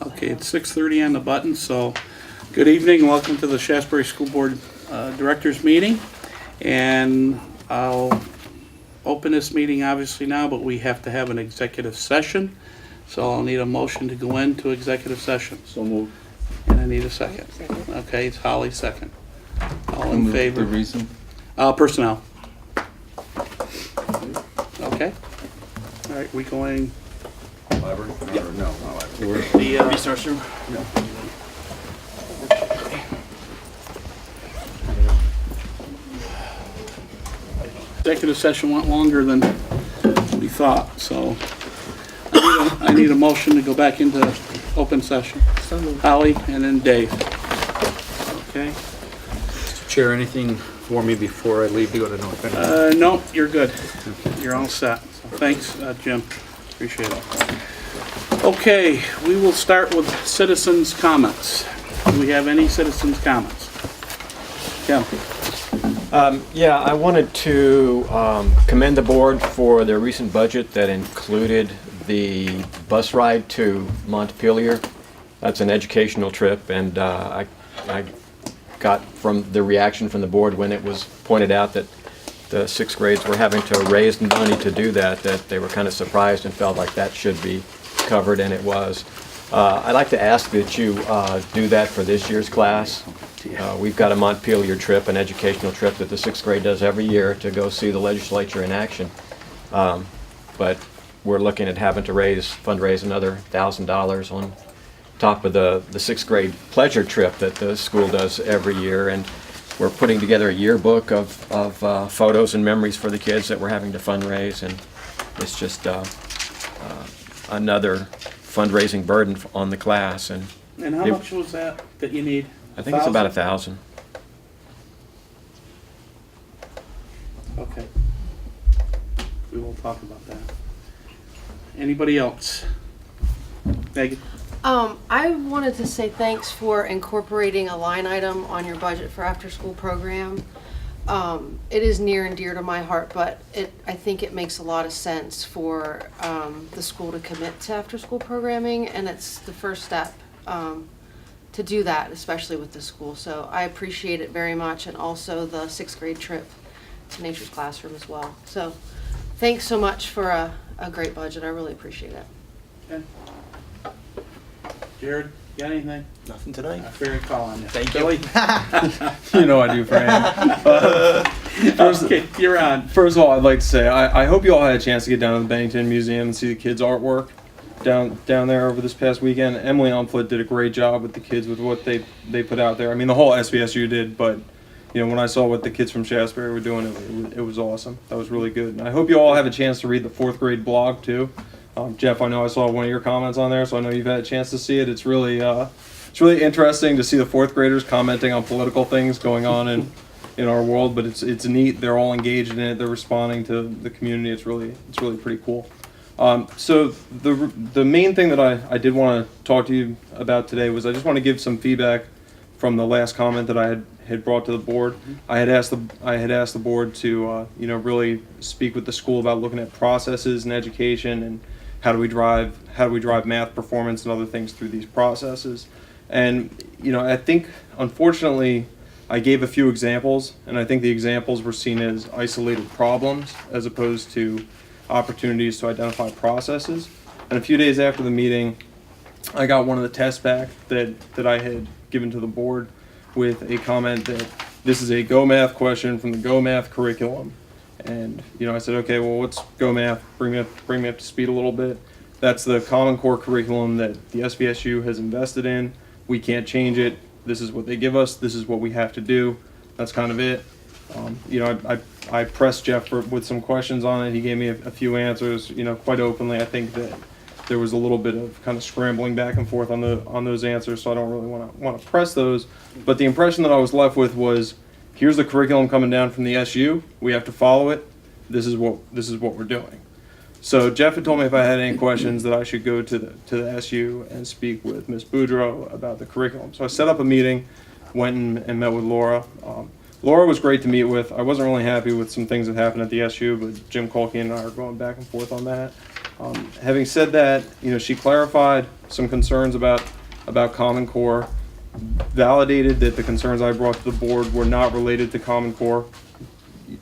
Okay, it's 6:30 on the button, so good evening, welcome to the Shaftsbury School Board Directors Meeting. And I'll open this meeting obviously now, but we have to have an executive session. So I'll need a motion to go into executive session. So moved. And I need a second. Okay, it's Holly, second. All in favor? The reason? Personnel. Okay. All right, we going, Library? Yeah. No, not library. the resource room? No. Executive session went longer than we thought, so I need a motion to go back into open session. Holly, and then Dave. Okay? Chair, anything for me before I leave to go to North Bend? No, you're good. You're all set. So thanks, Jim. Appreciate it. Okay, we will start with citizens' comments. Do we have any citizens' comments? Kim? Yeah, I wanted to commend the board for their recent budget that included the bus ride to Montpelier. That's an educational trip, and I got from the reaction from the board when it was pointed out that the sixth grades were having to raise money to do that they were kind of surprised and felt like that should be covered, and it was. I'd like to ask that you do that for this year's class. We've got a Montpelier trip, an educational trip that the sixth grade does every year to go see the legislature in action. But we're looking at having to fundraise another $1,000 on top of the sixth grade pleasure trip that the school does every year. And we're putting together a yearbook of photos and memories for the kids that we're having to fundraise. And it's just another fundraising burden on the class. And how much was that you need? I think it's about 1,000. Okay. We will talk about that. Anybody else? Megan? I wanted to say thanks for incorporating a line item on your budget for after-school program. It is near and dear to my heart, but I think it makes a lot of sense for the school to commit to after-school programming, and it's the first step to do that, especially with the school. So I appreciate it very much, and also the sixth grade trip to Nature's Classroom as well. So thanks so much for a great budget. I really appreciate it. Okay. Jared, got anything? Nothing tonight. I figured I'd call on you. Thank Billy? You know I do, Fran. Okay, you're on. First of all, I'd like to say I hope you all had a chance to get down to the Bennington Museum and see the kids' artwork down there over this past weekend. Emily Umflett did a great job with the kids with what they put out there. I mean, the whole SVSU did, but you know, when I saw what the kids from Shaftsbury were doing, it was awesome. That was really good. And I hope you all have a chance to read the fourth grade blog too. Jeff, I know I saw one of your comments on there, so I know you've had a chance to see it. It's really interesting to see the fourth graders commenting on political things going on in our world. But it's neat. They're all engaged in it. They're responding to the community. It's really pretty cool. So the main thing that I did want to talk to you about today was I just want to give some feedback from the last comment that I had brought to the board. I had asked the board to really speak with the school about looking at processes in education and how do we drive math performance and other things through these processes. And I think unfortunately I gave a few examples, and I think the examples were seen as isolated problems as opposed to opportunities to identify processes. And a few days after the meeting, I got one of the tests back that I had given to the board with a comment that this is a Go Math question from the Go Math curriculum. And I said, okay, well, what's Go Math? Bring me up to speed a little bit. That's the Common Core curriculum that the SVSU has invested in. We can't change it. This is what they give us. This is what we have to do. That's kind of it. I pressed Jeff with some questions on it. He gave me a few answers, quite openly. I think that there was a little bit of kind of scrambling back and forth on those answers, so I don't really want to press those. But the impression that I was left with was, here's the curriculum coming down from the SU. We have to follow it. This is what we're doing. So Jeff had told me if I had any questions that I should go to the SU and speak with Ms. Boudreau about the curriculum. So I set up a meeting, went and met with Laura. Laura was great to meet with. I wasn't really happy with some things that happened at the SU, but Jim Colkey and I are going back and forth on that. Having said that, she clarified some concerns about Common Core, validated that the concerns I brought to the board were not related to Common Core,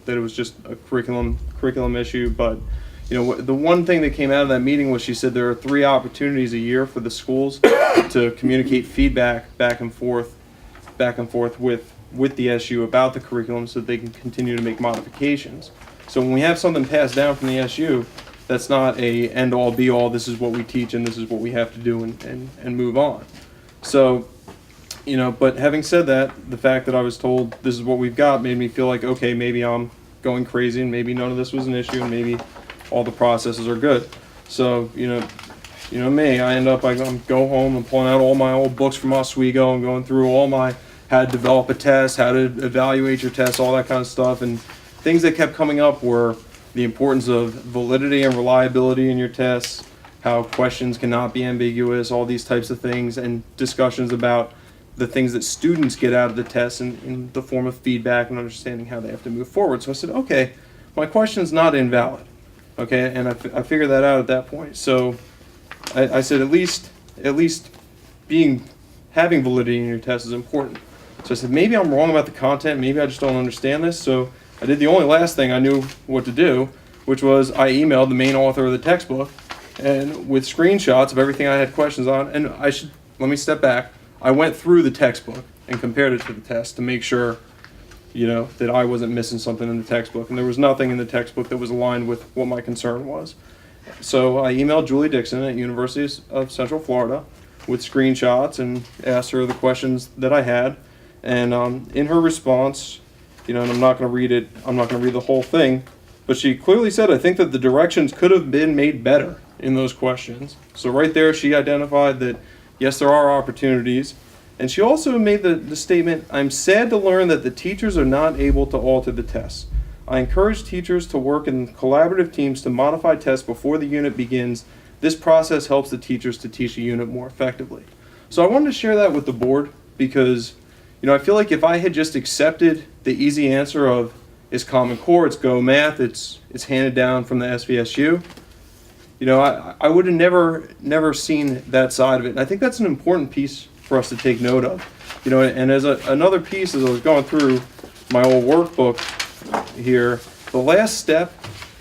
that it was just a curriculum issue. But the one thing that came out of that meeting was she said there are 3 opportunities a year for the schools to communicate feedback back and forth with the SU about the curriculum so that they can continue to make modifications. So when we have something passed down from the SU, that's not a end all be all, this is what we teach and this is what we have to do and move on. So, but having said that, the fact that I was told this is what we've got made me feel like, okay, maybe I'm going crazy and maybe none of this was an issue and maybe all the processes are good. So, me, I end up, I go home and pulling out all my old books from Oswego and going through all my how to develop a test, how to evaluate your tests, all that kind of stuff. And things that kept coming up were the importance of validity and reliability in your tests, how questions cannot be ambiguous, all these types of things, and discussions about the things that students get out of the tests in the form of feedback and understanding how they have to move forward. So I said, okay, my question's not invalid. Okay, and I figured that out at that point. So I said, at least having validity in your test is important. So I said, maybe I'm wrong about the content, maybe I just don't understand this. So I did the only last thing I knew what to do, which was I emailed the main author of the textbook and with screenshots of everything I had questions on. And let me step back. I went through the textbook and compared it to the test to make sure, that I wasn't missing something in the textbook. And there was nothing in the textbook that was aligned with what my concern was. So I emailed Julie Dixon at University of Central Florida with screenshots and asked her the questions that I had. And in her response, and I'm not going to read it, I'm not going to read the whole thing, but she clearly said, I think that the directions could have been made better in those questions. So right there, she identified that, yes, there are opportunities. And she also made the statement, I'm sad to learn that the teachers are not able to alter the tests. I encourage teachers to work in collaborative teams to modify tests before the unit begins. This process helps the teachers to teach a unit more effectively. So I wanted to share that with the board because I feel like if I had just accepted the easy answer of it's Common Core, it's Go Math, it's handed down from the SVSU, I would have never seen that side of it. And I think that's an important piece for us to take note of. And as another piece, as I was going through my old workbook here, the last step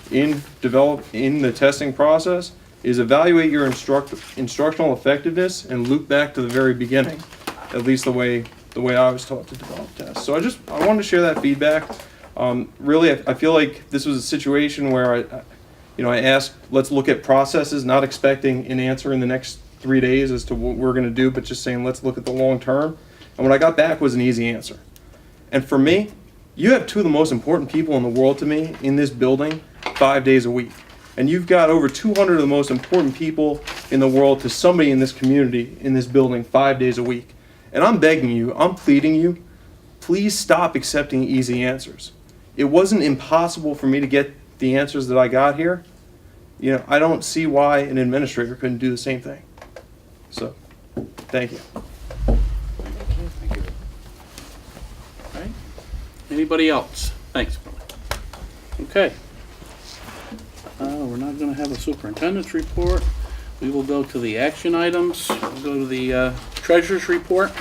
in the testing process is evaluate your instructional effectiveness and loop back to the very beginning, at least the way I was taught to develop tests. So I wanted to share that feedback. Really, I feel like this was a situation where I asked, let's look at processes, not expecting an answer in the next 3 days as to what we're going to do, but just saying, let's look at the long term. And what I got back was an easy answer. And for me, you have 2 of the most important people in the world to me in this building 5 days a week. And you've got over 200 of the most important people in the world to somebody in this community, in this building 5 days a week. And I'm begging you, I'm pleading you, please stop accepting easy answers. It wasn't impossible for me to get the answers that I got here. I don't see why an administrator couldn't do the same thing. So, thank you. Thank you. All right. Anybody else? Thanks. Okay. We're not going to have a superintendent's report. We will go to the action items. We'll go to the treasurer's report.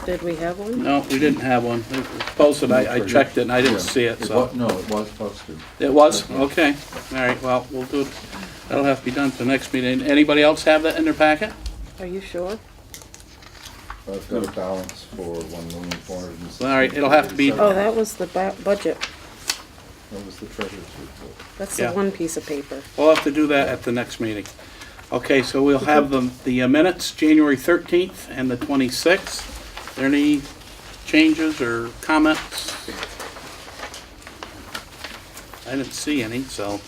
Did we have one? No, we didn't have one. It was posted. I checked it and I didn't see it. So No, it was posted. it was? Okay. All right. Well, we'll do it. That'll have to be done at the next meeting. Anybody else have that in their packet? Are you sure? I've got a balance for $1,460,000. All right. It'll have to be. Oh, that was the budget. That was the treasurer's report. That's Yeah. the one piece of paper. We'll have to do that at the next meeting. Okay, so we'll have the minutes, January 13th and the 26th. Are there any changes or comments? I didn't see any, so.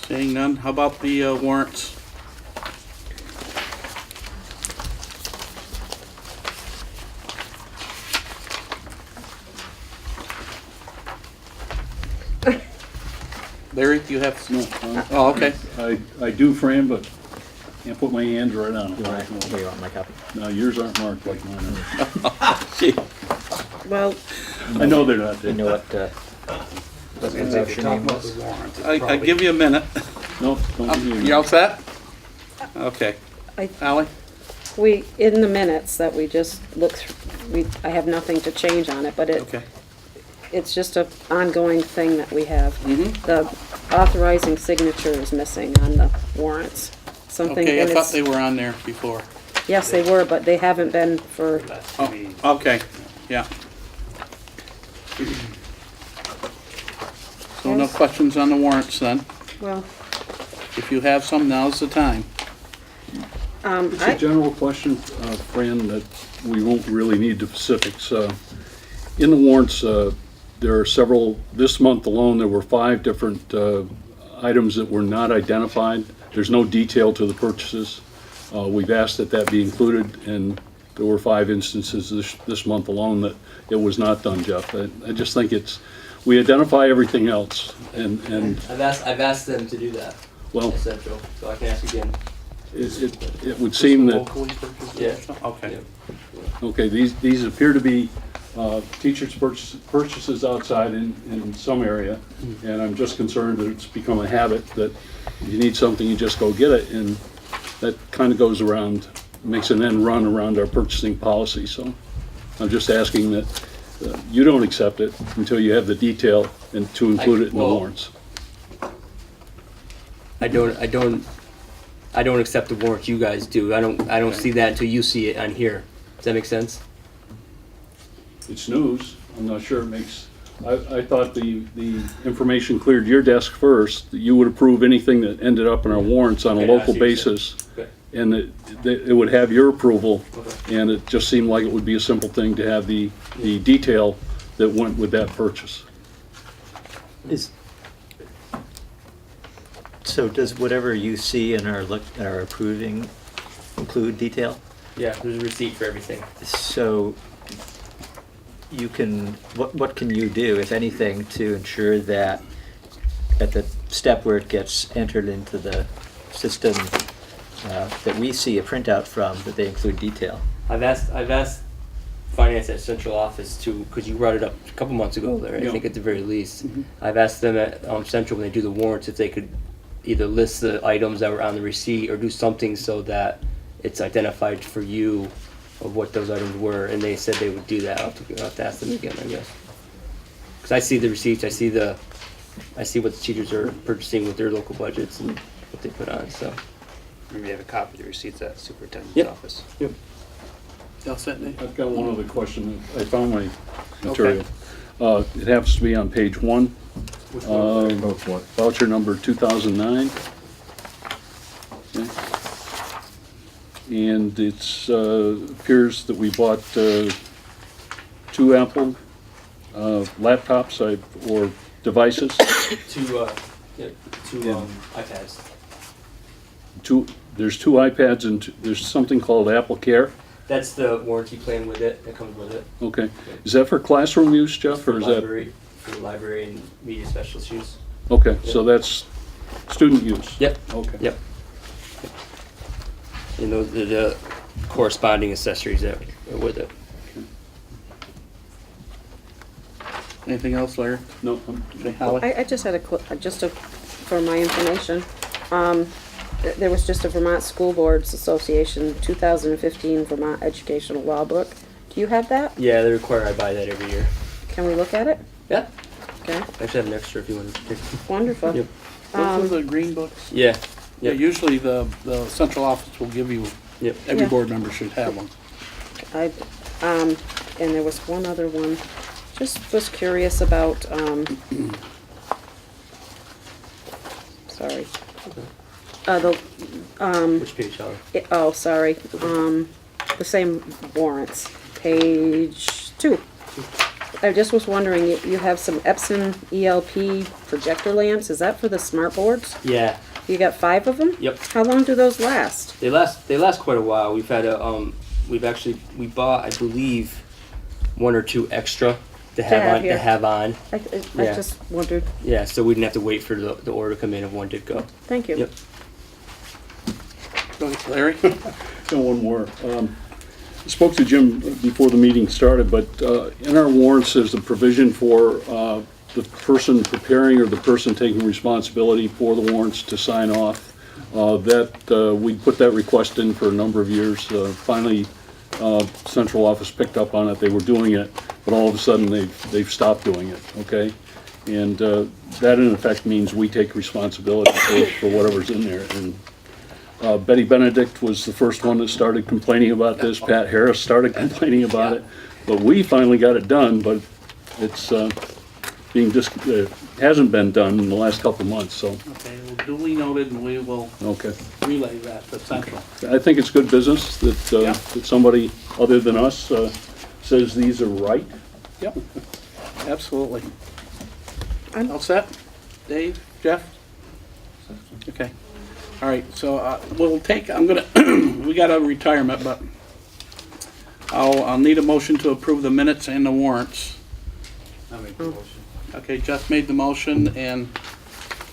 Seeing none, how about the warrants? Larry, do you have? No, Oh, okay. I do, Fran, but can't put my hands right on You want, it. here, you want my copy? No, yours aren't marked like mine are. Gee. Well, I know they're not. You know what voucher name was? I give you a minute. No, don't give me. You all set? Okay. I- Ally? in the minutes that we just looked through, I have nothing to change on it, but Okay. it's just an ongoing thing that we have. Mhm. The authorizing signature is missing on the warrants. Something, Okay, I and thought it's, they were on there before. yes, they were, but they haven't been for, Oh, okay, yeah. So no Yes. questions on the warrants then? well, If you have some, now's the time. It's a general question, Fran, that we won't really need the specifics. In the warrants, there are several, this month alone, there were 5 different items that were not identified. There's no detail to the purchases. We've asked that that be included, and there were 5 instances this month alone that it was not done, Jeff. I just think we identify everything else, and I've asked them to do that. well, Essential, so I can ask again. it would seem that, Locally purchased or Yeah. something? Okay. okay, these appear to be teachers' purchases outside in some area, and I'm just concerned that it's become a habit that you need something, you just go get it, and that kind of goes around, makes an end run around our purchasing policy, so I'm just asking that you don't accept it until you have the detail and to include it in the well- warrants. I don't accept the warrant you guys do. I don't see that until you see it on here. Does that make sense? It's news, I'm not sure it makes, I thought the information cleared your desk first, that you would approve anything that ended up in our warrants on a Okay, I local see what you're saying. basis, Okay. and it would have your approval, Okay. and it just seemed like it would be a simple thing to have the detail that went with that purchase. So does whatever you see in our approving include detail? Yeah, there's a receipt for everything. So you can, what can you do, if anything, to ensure that at the step where it gets entered into the system, that we see a printout from, that they include detail? I've asked finance at central office to, because you brought it up a couple months ago, Larry, I think at the very least. I've asked them at central when they do the warrants if they could either list the items that were on the receipt or do something so that it's identified for you of what those items were, and they said they would do that. I'll have to ask them again, I guess. Because I see the receipts, I see what the teachers are purchasing with their local budgets and what they put on, so. Maybe you have a copy of the receipts at the superintendent's Yep. office. Yep. You all set, Nate? I've got one other question, I found my material. It happens to be on page 1, voucher number 2009. Okay. And it's, appears that we bought 2 Apple laptops or devices. Two Yeah. iPads. There's 2 iPads and there's something called Apple Care. That's the warranty plan with it, that comes with it. Okay. Is that for classroom use, Jeff, For or is that? the library and media specialist use. Okay, so that's student use? Yep. Okay. Yep. And those are the corresponding accessories that are with it. Anything else, Larry? No, Okay, Holly? I just had for my information, there was just a Vermont School Boards Association 2015 Vermont Educational Law Book. Do you have that? Yeah, they require I buy that every year. Can we look at it? Yeah. Okay, I actually have an extra if you want to take it. wonderful. Yep. Those are the green books? Yeah. Yeah, Yep. usually the central office will give you, Yep. every Yeah. board member should have one. And there was one other one, just was curious about, sorry. Which page, Holly? Oh, sorry, the same warrants, page 2. I just was wondering, you have some Epson ELP projector lamps, is that for the smart boards? Yeah. You got 5 of them? Yep. How long do those last? They last quite a while. We've had we bought, I believe, 1 or 2 extra to have here. on. I Yeah. just wondered. Yeah, so we didn't have to wait for the order to come in if one did go. Thank you. Yep. Go ahead, Larry. And one more. I spoke to Jim before the meeting started, but in our warrants, there's a provision for the person preparing or the person taking responsibility for the warrants to sign off. We put that request in for a number of years. Finally, central office picked up on it. They were doing it, but all of a sudden they've stopped doing it, okay? And that in effect means we take responsibility for whatever's in there. And Betty Benedict was the first one that started complaining about this. Pat Harris started complaining about it. But we finally got it done, but it's it hasn't been done in the last couple of months, so, Okay, well, duly noted, and we will okay. relay that to Central. I think it's good business that, Yeah. that somebody other than us says these are right. Yep, absolutely. I'm- All set? Dave, Jeff? Okay. All right, so we'll take, we got a retirement, but I'll need a motion to approve the minutes and the warrants. I'll make the motion. Okay, Jeff made the motion and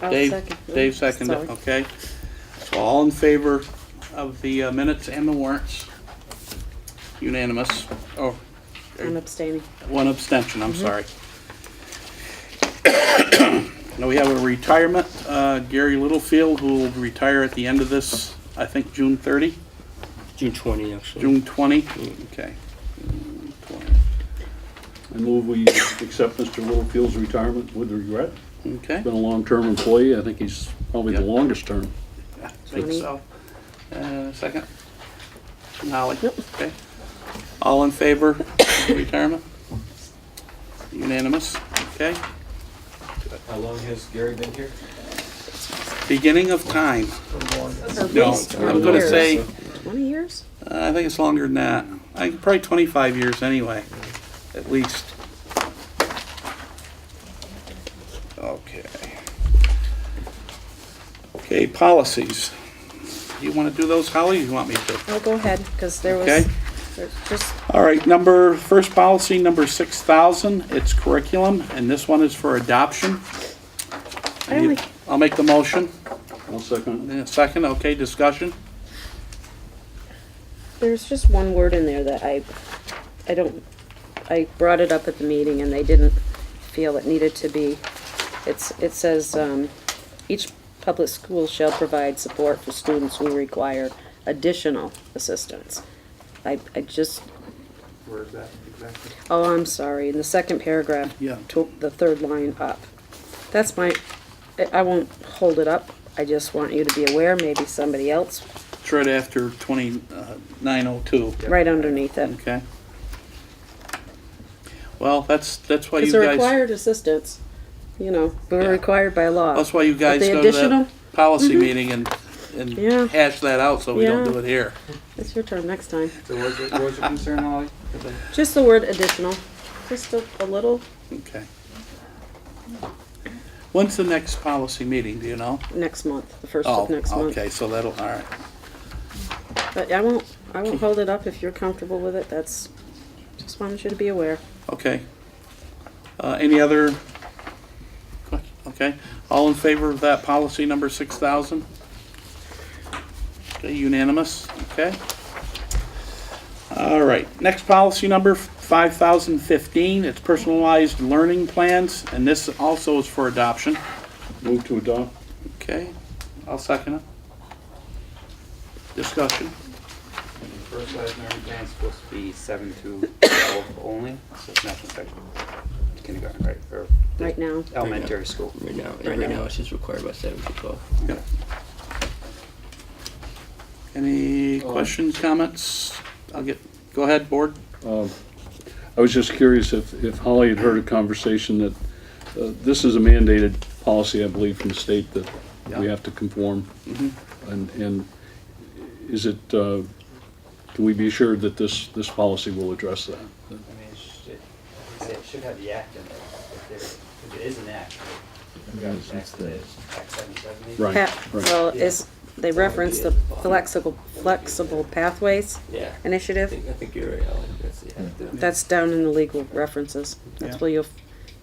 I'll Dave, second. Dave seconded it, Sorry. okay? So all in favor of the minutes and the warrants? Unanimous. Oh, I'm abstaining. one abstention, I'm sorry. Now we have a retirement, Gary Littlefield, who will retire at the end of this, I think, June 30, June 20, actually. June 20, okay. June 20. I move we accept Mr. Littlefield's retirement with regret. Okay, Been a long-term employee. I think he's probably the Yeah. longest term. I think so. Second? Holly? Okay. All in favor of retirement? Unanimous, okay? How long has Gary been here? Beginning of time. At No, least I'm 20 gonna years. say, 20 years? I think it's longer than that. I think probably 25 years anyway, at least. Okay. Okay, policies. You want to do those, Holly, or you want me to? Oh, go ahead, because there's Okay. just, All right, first policy, number 6,000, it's curriculum, and this one is for adoption. I only, I'll make the motion. I'll second it. In a second, okay, discussion? there's just one word in there that I brought it up at the meeting and they didn't feel it needed to be. It says, each public school shall provide support for students who require additional assistance. I just, Where is that exactly? oh, I'm sorry, in the second paragraph, Yeah. the third line up. That's I won't hold it up, I just want you to be aware, maybe somebody else, It's right after 2902, right underneath it. okay? Well, that's why you It's a guys, required assistance, we're Yeah. required by law. that's why you guys But the go to additional, that policy meeting and Yeah. hash that out so we don't Yeah. do it here. it's your turn next time. So what was your concern, Holly? Just the word additional, just a little, Okay. When's the next policy meeting, do you know? next month, the first Oh, of next month. okay, so that'll, all right. But I won't hold it up if you're comfortable with it, just wanted you to be aware. Okay. Any other? Okay, all in favor of that policy number 6,000? Okay, unanimous, okay. All right, next policy number 5015, it's personalized learning plans, and this also is for adoption. Move to adopt. Okay, I'll second it. Discussion. Personalized learning plan is supposed to be 7 to 12 only, so it's not affecting kindergarten, right? Or Right now, elementary school. Right now, Right right now. now it's just required by 7 to 12. Yep. Any questions, comments? Go ahead, board. I was just curious if Holly had heard a conversation that this is a mandated policy, I believe, from the state that we Yeah. have to conform. Mhm. And is it, can we be assured that this policy will address that? I mean, it should have the act in there. If it is an act, Act 770. Right, Pat, right. well, Yeah. they reference the flexible pathways Yeah. I initiative. think you're right, Ellen. That's down in the legal references. That's Yeah. where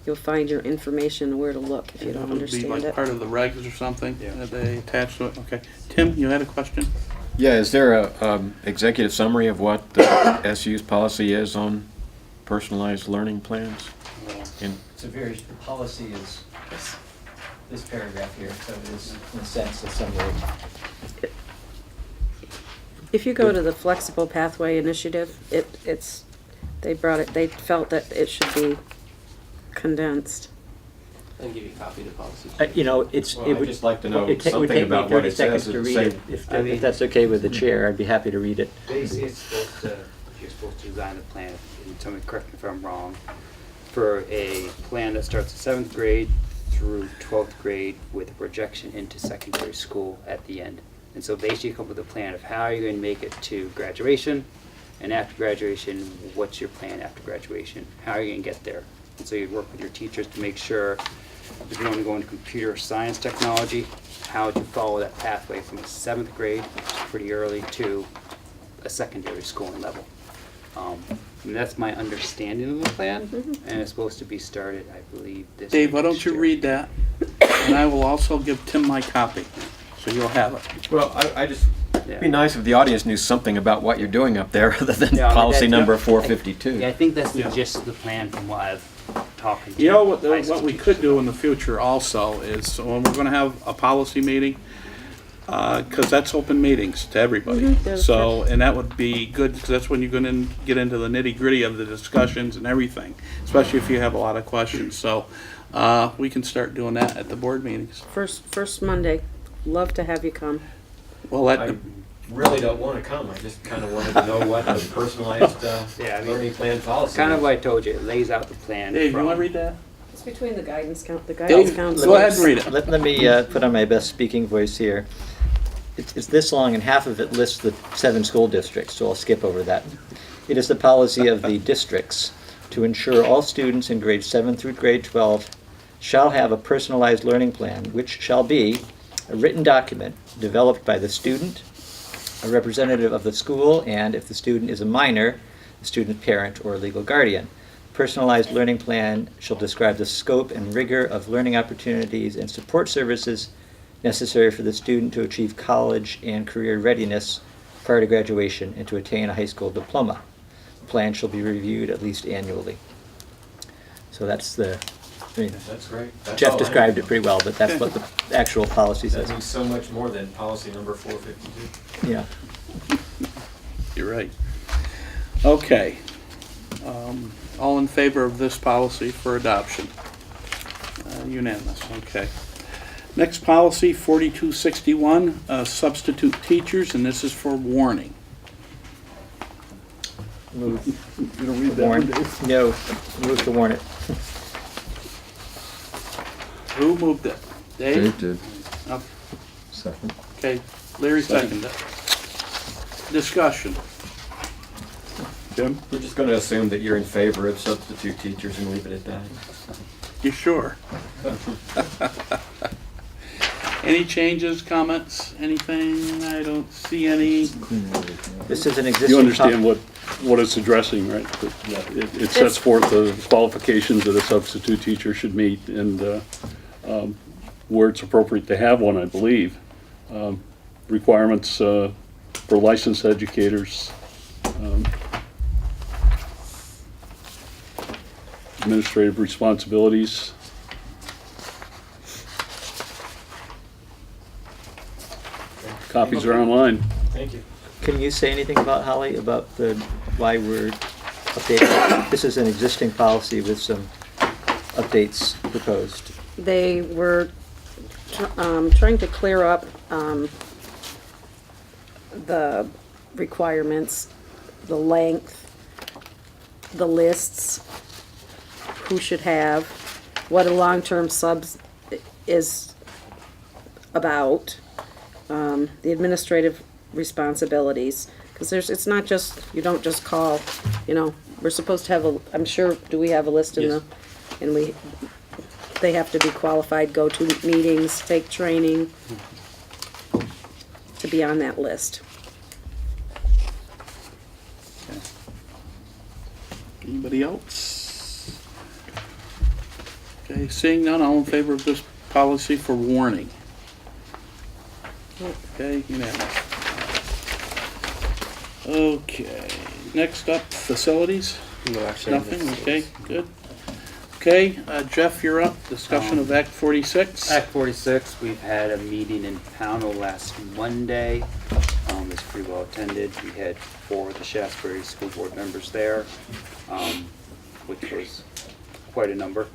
you'll find your information and where to look if you don't That would be understand like it. part of the regs or something Yeah. that they attach to it, okay. Tim, you had a question? Yeah, is there a executive summary of what the SU's policy is on personalized learning plans? In- It's a very, the policy is this paragraph here, so it is in a sense a summary. If you go to the flexible pathway initiative, they felt that it should be condensed. I can give you a copy of the policy. You know, it Well, I'd would. just like to know it would something take me about what 30 it seconds says. to It'd read say- it. I mean- If that's okay with the chair, I'd be happy to read it. Basically, you're supposed to design a plan, and tell me, correct me if I'm wrong, for a plan that starts in 7th grade through 12th grade with a projection into secondary school at the end. And so basically you come up with a plan of how you're going to make it to graduation, and after graduation, what's your plan after graduation? How are you going to get there? And so you work with your teachers to make sure, if you want to go into computer or science technology, how would you follow that pathway from a 7th grade, which is pretty early, to a secondary schooling level. And that's my understanding of the plan, and it's supposed to be started, I believe, this Dave, why don't next you year. read that? And I will also give Tim my copy, so you'll have it. Well, I just, it'd be Yeah. nice if the audience knew something about what you're doing up there other than Yeah, I mean, policy that's- number Yeah, I 452. think that's the Yeah. gist of the plan from what I've talked to. You know what, high school what we teachers could do about. in the future also is, when we're gonna have a policy meeting, cause that's open meetings to everybody. that's So, and that would be good, cause that's when you're gonna get into the nitty gritty of the discussions and everything, especially if you have a lot of questions, so, we can start doing that at the board meetings. First Monday, love to have you come. Well, I that, really don't want to come, I just kind of wanted to know what the personalized Yeah, I mean, learning plan policy Kind of is. what I told you, it lays out the plan. Dave, you from- wanna read that? It's between the guidance Dave, council. go ahead and read it. Let me put on my best speaking voice here. It's this long, and half of it lists the 7 school districts, so I'll skip over that. It is the policy of the districts to ensure all students in grades 7 through grade 12 shall have a personalized learning plan, which shall be a written document developed by the student, a representative of the school, and if the student is a minor, the student parent or legal guardian. Personalized learning plan shall describe the scope and rigor of learning opportunities and support services necessary for the student to achieve college and career readiness prior to graduation and to attain a high school diploma. The plan shall be reviewed at least annually. So that's I mean, That's great. That's Jeff all I described need. it pretty well, but that's what the actual policy That says. means so much more than policy number 452. Yeah. You're right. Okay. All in favor of this policy for adoption? Unanimous, okay. Next policy, 4261, substitute teachers, and this is for warning. Move, You don't read that one, warn, Dave? no, move to warn it. Who moved it? Dave? did. Okay. Second. Okay, Larry seconded it. Discussion. Tim? We're just going to assume that you're in favor of substitute teachers and leave it at that. You sure? Any changes, comments, anything? I don't see any. This is an existing. You understand what it's addressing, right? It sets forth the qualifications that a substitute teacher should meet and where it's appropriate to have one, I believe. Requirements for licensed educators. Administrative responsibilities. Copies are online. Thank you. Can you say anything about, Holly, about why we're updating? This is an existing policy with some updates proposed. They were trying to clear up the requirements, the length, the lists, who should have, what a long-term subs is about, the administrative responsibilities, because it's not just, you don't just call, we're supposed to have I'm sure, do we have a list in Yes. and they have to be qualified, go to meetings, take training. to be on that list. Anybody else? Okay, seeing none, all in favor of this policy for warning? Okay, unanimous. Okay, next up, facilities? No, actually, Nothing, okay, good. Okay, Jeff, you're up. Discussion of Act 46. Act 46, we've had a meeting in Pownell last Monday. It's pretty well attended. We had 4 of the Shaftsbury school board members there, which was quite a number.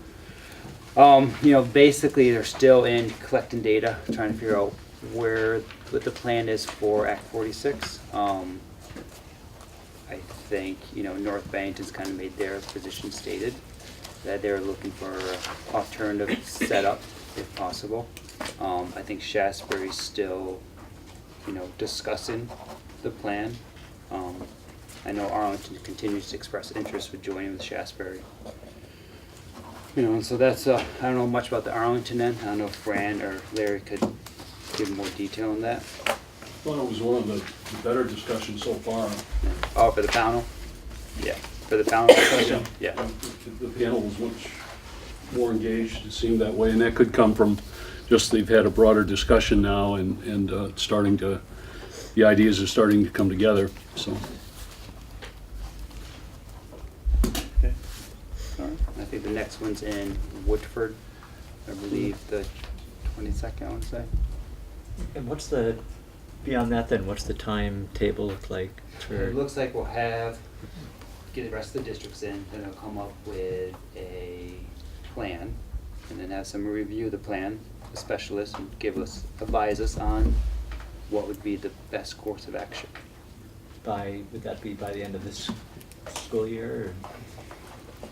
Basically, they're still in collecting data, trying to figure out what the plan is for Act 46. I think, North Barrington's kind of made their position stated, that they're looking for an alternative setup if possible. I think Shaftsbury's still, discussing the plan. I know Arlington continues to express interest with joining with Shaftsbury. And so that's, I don't know much about the Arlington end. I don't know if Fran or Larry could give more detail on that. I thought it was one of the better discussions so far. Oh, for the panel? Yeah, for the panel discussion? Yeah. The panel was much more engaged, it seemed that way, and that could come from just they've had a broader discussion now and the ideas are starting to come together, so. Okay. All right. I think the next one's in Woodford, I believe the 22nd, I want to say. And beyond that then, what's the timetable look like for? It looks like we'll get the rest of the districts in, then they'll come up with a plan, and then have someone review the plan, a specialist, and advise us on what would be the best course of action. Would that be by the end of this school year?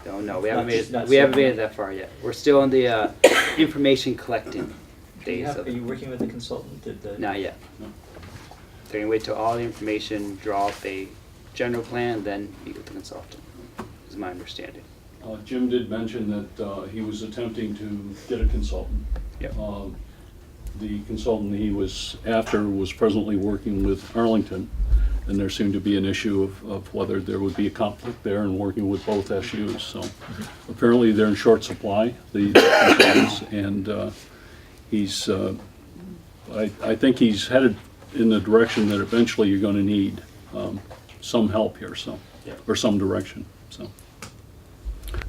Don't know, we haven't Not made just- not it, we haven't certain. made it that far yet. We're still in the information collecting phase of Are it. you working with the consultant? Not yet. They're gonna wait till all the information, draw up a general plan, then meet with the consultant, is my understanding. Jim did mention that he was attempting to get a consultant. Yep. The consultant he was after was presently working with Arlington, and there seemed to be an issue of whether there would be a conflict there in working with both SUs. So apparently they're in short supply, the consultants, and he's, I think he's headed in the direction that eventually you're going to need some help here, or some direction. So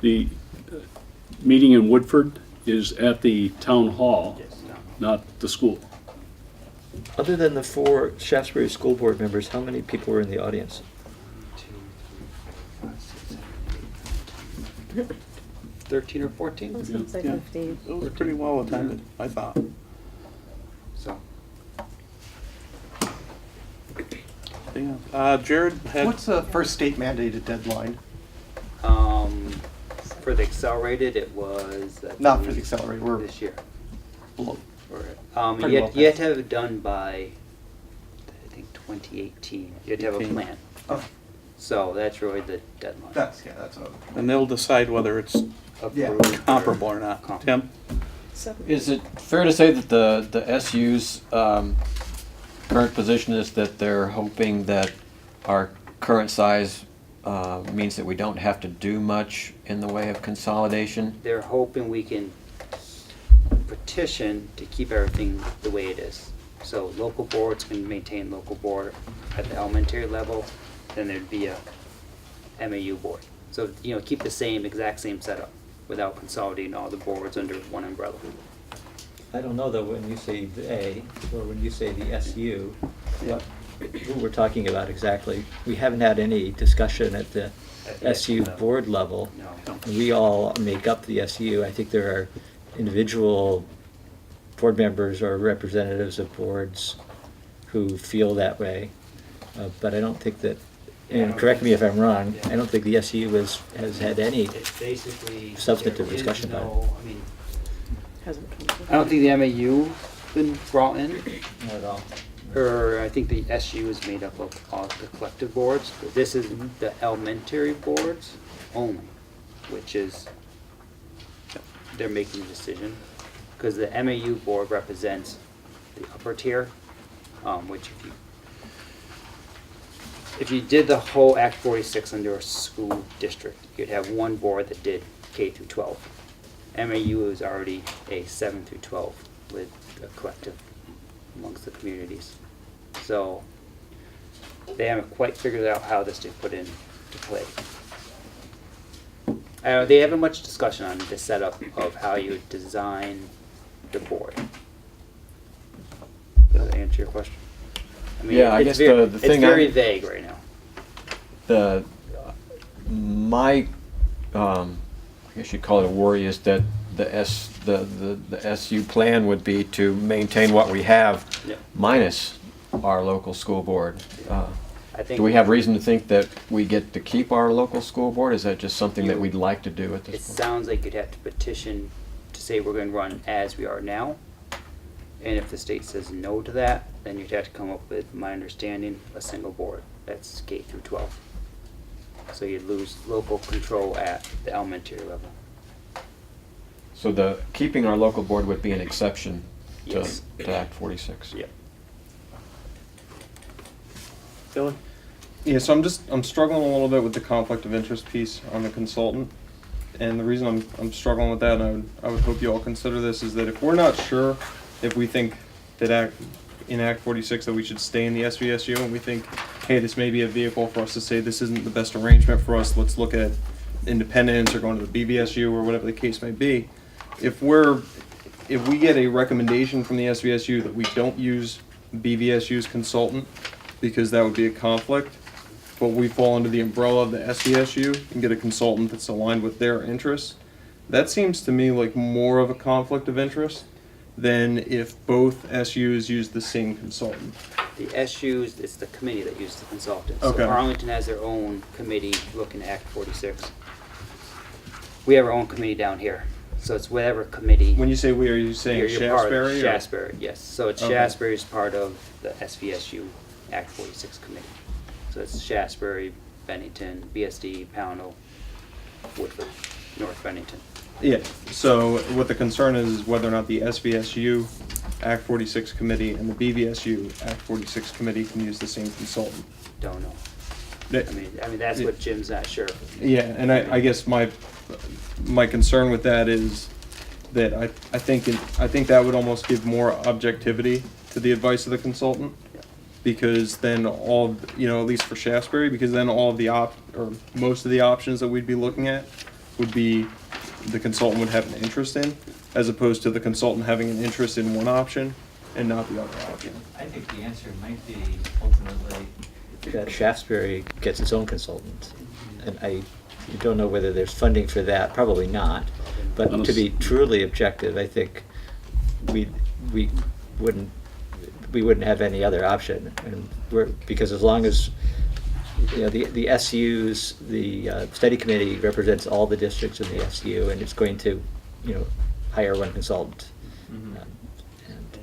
the meeting in Woodford is at the town hall, not the school. Other than the 4 Shaftsbury school board members, how many people were in the audience? 2, 3, 4, 5, 6, 7, 8, 13 or 14. I was gonna say Yeah. 15. It was pretty well attended, I thought. So, Yeah. Jared had. What's the first state mandated deadline? for the accelerated, it was. I Not for believe, the accelerated, we're This year. below. You Pretty well had to past. have it done by, I think, 2018. You had to have a 18. plan. Oh, So that's really the deadline. that's what. And they'll decide whether it's Yeah. Approved comparable or not. Comparable. Tim? Is it fair to say that the SU's current position is that they're hoping that our current size means that we don't have to do much in the way of consolidation? They're hoping we can petition to keep everything the way it is. So local boards can maintain local board at the elementary level, then there'd be a MAU board. So, keep the exact same setup without consolidating all the boards under one umbrella. I don't know though, when you say they, or when you say the SU, who we're talking about exactly. We haven't had any discussion at the At the SU level. board level. No. We all make up the SU. I think there are individual board members or representatives of boards who feel that way. But I don't think that, and correct me if I'm wrong, I don't think the SU has had any. It's basically. Substantive there is discussion about it. no- I mean, Hasn't come to- I don't think the MAU been brought in, Not at all. or I think the SU is made up of all the collective boards. But this is the elementary boards only, which is, they're making the decision. Because the MAU board represents the upper tier, which if you did the whole Act 46 under a school district, you'd have one board that did K through 12. MAU is already a 7 through 12 with a collective amongst the communities. So they haven't quite figured out how this to put into play. They haven't much discussion on the setup of how you would design the board. Does that answer your question? I mean, Yeah, I guess the it's thing very I- vague right now. My I guess you'd call it a worry is that the SU plan would be to maintain what we have Yeah. minus our local school board. I think Do we have reason to think that we get to keep our local school board? Is that just something that we'd like to do at it this point? sounds like you'd have to petition to say we're going to run as we are now. And if the state says no to that, then you'd have to come up with, my understanding, a single board. That's K through 12. So you'd lose local control at the elementary level. So keeping our local board would be an exception Yes. to Act 46? Yeah. Dylan? Yeah, so I'm struggling a little bit with the conflict of interest piece on the consultant. And the reason I'm struggling with that, and I would hope you all consider this, is that if we're not sure if we think that in Act 46 that we should stay in the SVSU, and we think, hey, this may be a vehicle for us to say this isn't the best arrangement for us, let's look at independence or going to the BVSU or whatever the case may be. If we get a recommendation from the SVSU that we don't use BVSU's consultant, because that would be a conflict, but we fall under the umbrella of the SVSU and get a consultant that's aligned with their interests, that seems to me like more of a conflict of interest than if both SUs use the same consultant. The SUs, it's the committee that uses the consultant. Okay. So Arlington has their own committee looking at Act 46. We have our own committee down here. So it's whatever committee. When you say we, are you saying you're part of Shaftsbury? or- Shaftsbury, yes. So it's Okay. Shaftsbury is part of the SVSU Act 46 committee. So it's Shaftsbury, Bennington, BSD, Pownell, Woodford, North Bennington. Yeah, so what the concern is whether or not the SVSU Act 46 committee and the BVSU Act 46 committee can use the same consultant. Don't know. That- I mean that's what Jim's not sure. Yeah, and I guess my concern with that is that I think that would almost give more objectivity to the advice of the consultant, because then all, at least for Shaftsbury, because then all of the or most of the options that we'd be looking at would be the consultant would have an interest in, as opposed to the consultant having an interest in one option and not the other option. I think the answer might be ultimately that Shaftsbury gets its own consultant. And I don't know whether there's funding for that, probably not. But to be truly objective, I think we wouldn't have any other option. And because as long as the SU's, the study committee represents all the districts in the SU, and it's going to, hire one consultant. Mm-hmm.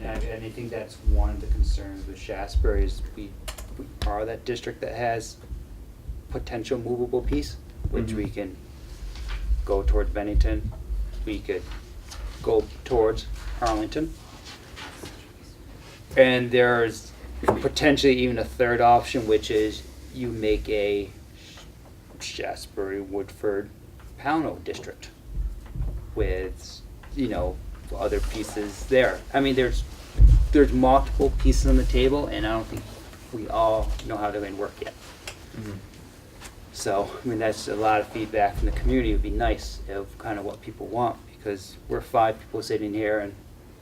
And I think that's one of the concerns with Shaftsbury is we are that district that has potential movable piece, which we can go towards Bennington. We could go towards Arlington. And there's potentially even a third option, which is you make a Shaftsbury, Woodford, Pownell district with, other pieces there. I mean, there's multiple pieces on the table, and I don't think we all know how they're going to work yet. So, I mean, that's a lot of feedback from the community. It would be nice of kind of what people want, because we're 5 people sitting here, and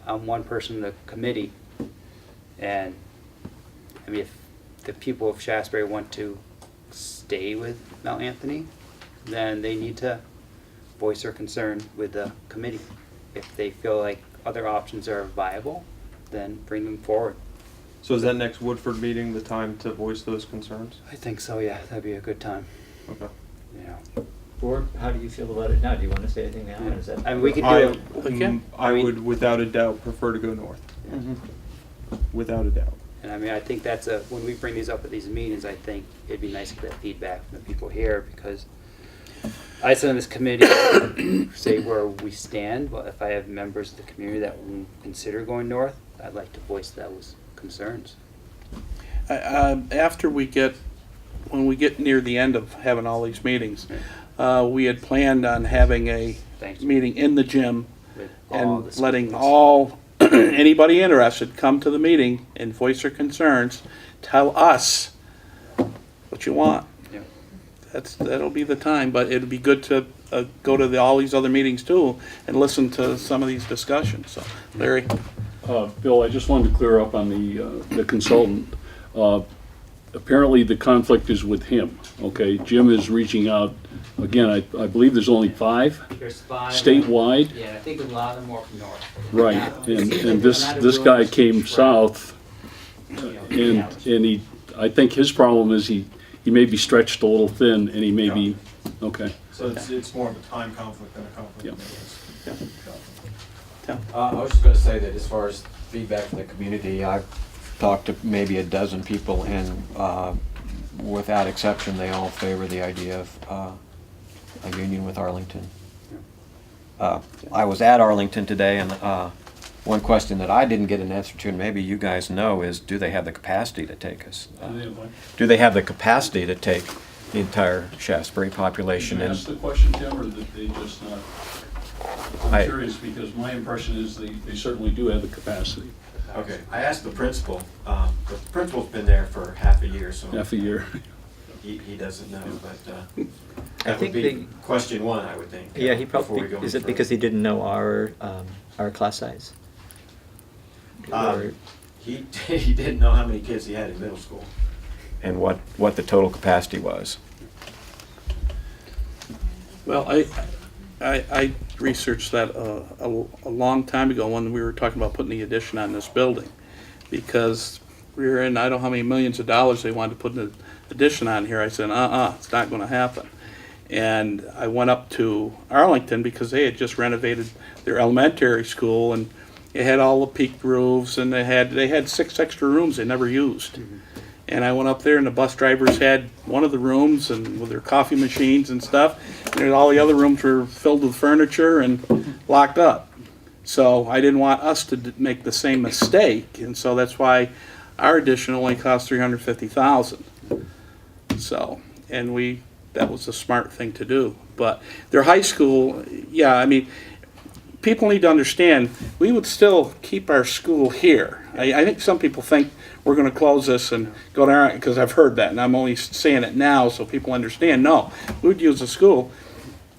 I'm one person in the committee. And, I mean, if the people of Shaftsbury want to stay with Mount Anthony, then they need to voice their concern with the committee. If they feel like other options are viable, then bring them forward. So is that next Woodford meeting the time to voice those concerns? I think so, yeah. That'd be a good time. Okay. Board, how do you feel about it now? Do you want to say anything now? Or is that? I mean, we could do it. Okay. I would, without a doubt, prefer to go north. Without a doubt. And I mean, I think that's when we bring these up at these meetings, I think it'd be nice to get that feedback from the people here, because I sit on this committee, say where we stand, but if I have members of the community that will consider going north, I'd like to voice those concerns. After when we get near the end of having all these meetings, we had planned on having a Thanks. meeting in the gym With all the and letting schools. all, anybody interested come to the meeting and voice their concerns, tell us what you want. Yeah. That'll be the time, but it'd be good to go to all these other meetings too and listen to some of these discussions. So, Larry? Bill, I just wanted to clear up on the consultant. Apparently, the conflict is with him, okay? Jim is reaching out, again, I believe there's only 5 There's 5. statewide. Yeah, I think a lot of them are up north. Right, and this guy came south, and he, I think his problem is he may be stretched a little thin, and he may be, okay. So it's more of a time conflict than a conflict. Yeah. I was just gonna say that as far as feedback from the community, I've talked to maybe a dozen people, and without exception, they all favor the idea of a union with Arlington. I was at Arlington today, and one question that I didn't get an answer to, and maybe you guys know, is do they have the capacity to take us? Do they have the capacity to take the entire Shaftsbury population? Did you And ask the question, Tim, or did they just not? I'm I- curious, because my impression is they certainly do have the capacity, Okay, I asked the principal, but the principal's been there for half a year, so half a year. he doesn't know, but I that would think be question one, I would think. Yeah, he before probably, we go is it any because further. he didn't know our class size? Or- He didn't know how many kids he had in middle school. and what the total capacity was? Well, I researched that a long time ago when we were talking about putting the addition on this building, because we were in, I don't know how many millions of dollars they wanted to put an addition on here. I said, it's not going to happen. And I went up to Arlington because they had just renovated their elementary school, and it had all the peaked roofs, and they had 6 extra rooms they never used. And I went up there, and the bus drivers had one of the rooms and with their coffee machines and stuff. And all the other rooms were filled with furniture and locked up. So I didn't want us to make the same mistake, and so that's why our addition only cost $350,000. So, and that was a smart thing to do. But their high school, yeah, I mean, people need to understand, we would still keep our school here. I think some people think we're going to close this and go down, because I've heard that, and I'm only saying it now so people understand. No, we would use the school.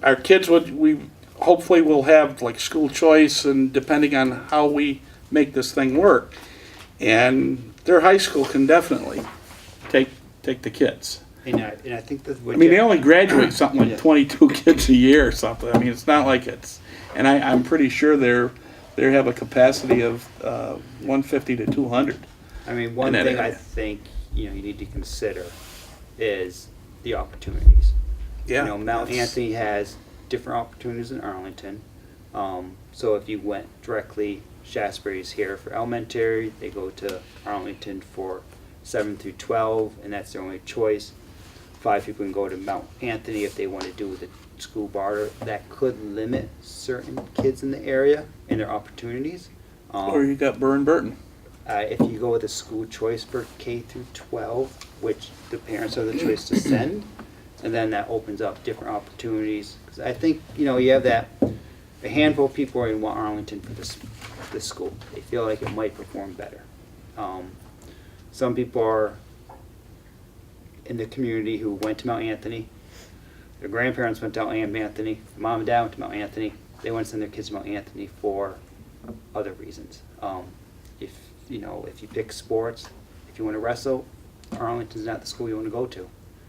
Our kids we hopefully will have like school choice, and depending on how we make this thing work. And their high school can definitely take the kids. And I think that I mean, they only graduate something like 22 kids a year or something. I mean, it's not like it's, and I'm pretty sure they have a capacity of 150 to 200. I mean, one And thing then- I think, you need to consider is the opportunities. Yeah. Mount that's- Anthony has different opportunities than Arlington. So if you went directly, Shaftsbury's here for elementary, they go to Arlington for 7 through 12, and that's their only choice. 5 people can go to Mount Anthony if they want to do the school barter. That could limit certain kids in the area and their opportunities. Or you got Burr and Burton. If you go with a school choice for K through 12, which the parents have the choice to send, and then that opens up different opportunities. 'Cause I think, you have a handful of people are in Arlington for this school. They feel like it might perform better. Some people are in the community who went to Mount Anthony. Their grandparents went to Mount Anthony. Mom and dad went to Mount Anthony. They want to send their kids to Mount Anthony for other reasons. If you pick sports, if you want to wrestle, Arlington's not the school you want to go to.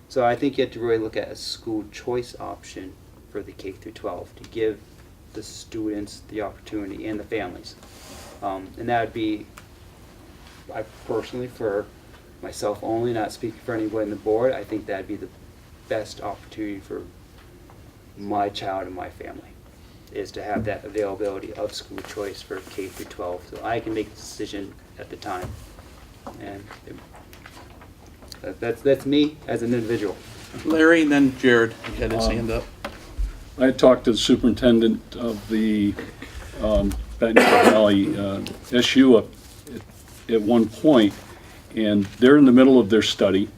So I think you have to really look at a school choice option for the K through 12 to give the students the opportunity and the families. And that would be, I personally, for myself only, not speaking for anybody on the board, I think that'd be the best opportunity for my child and my family, is to have that availability of school choice for K through 12, so I can make a decision at the time. And that's me as an individual. Larry, and then Jared had his hand up. I had talked to the superintendent of the Benton Valley SU at one point, and they're in the middle of their study.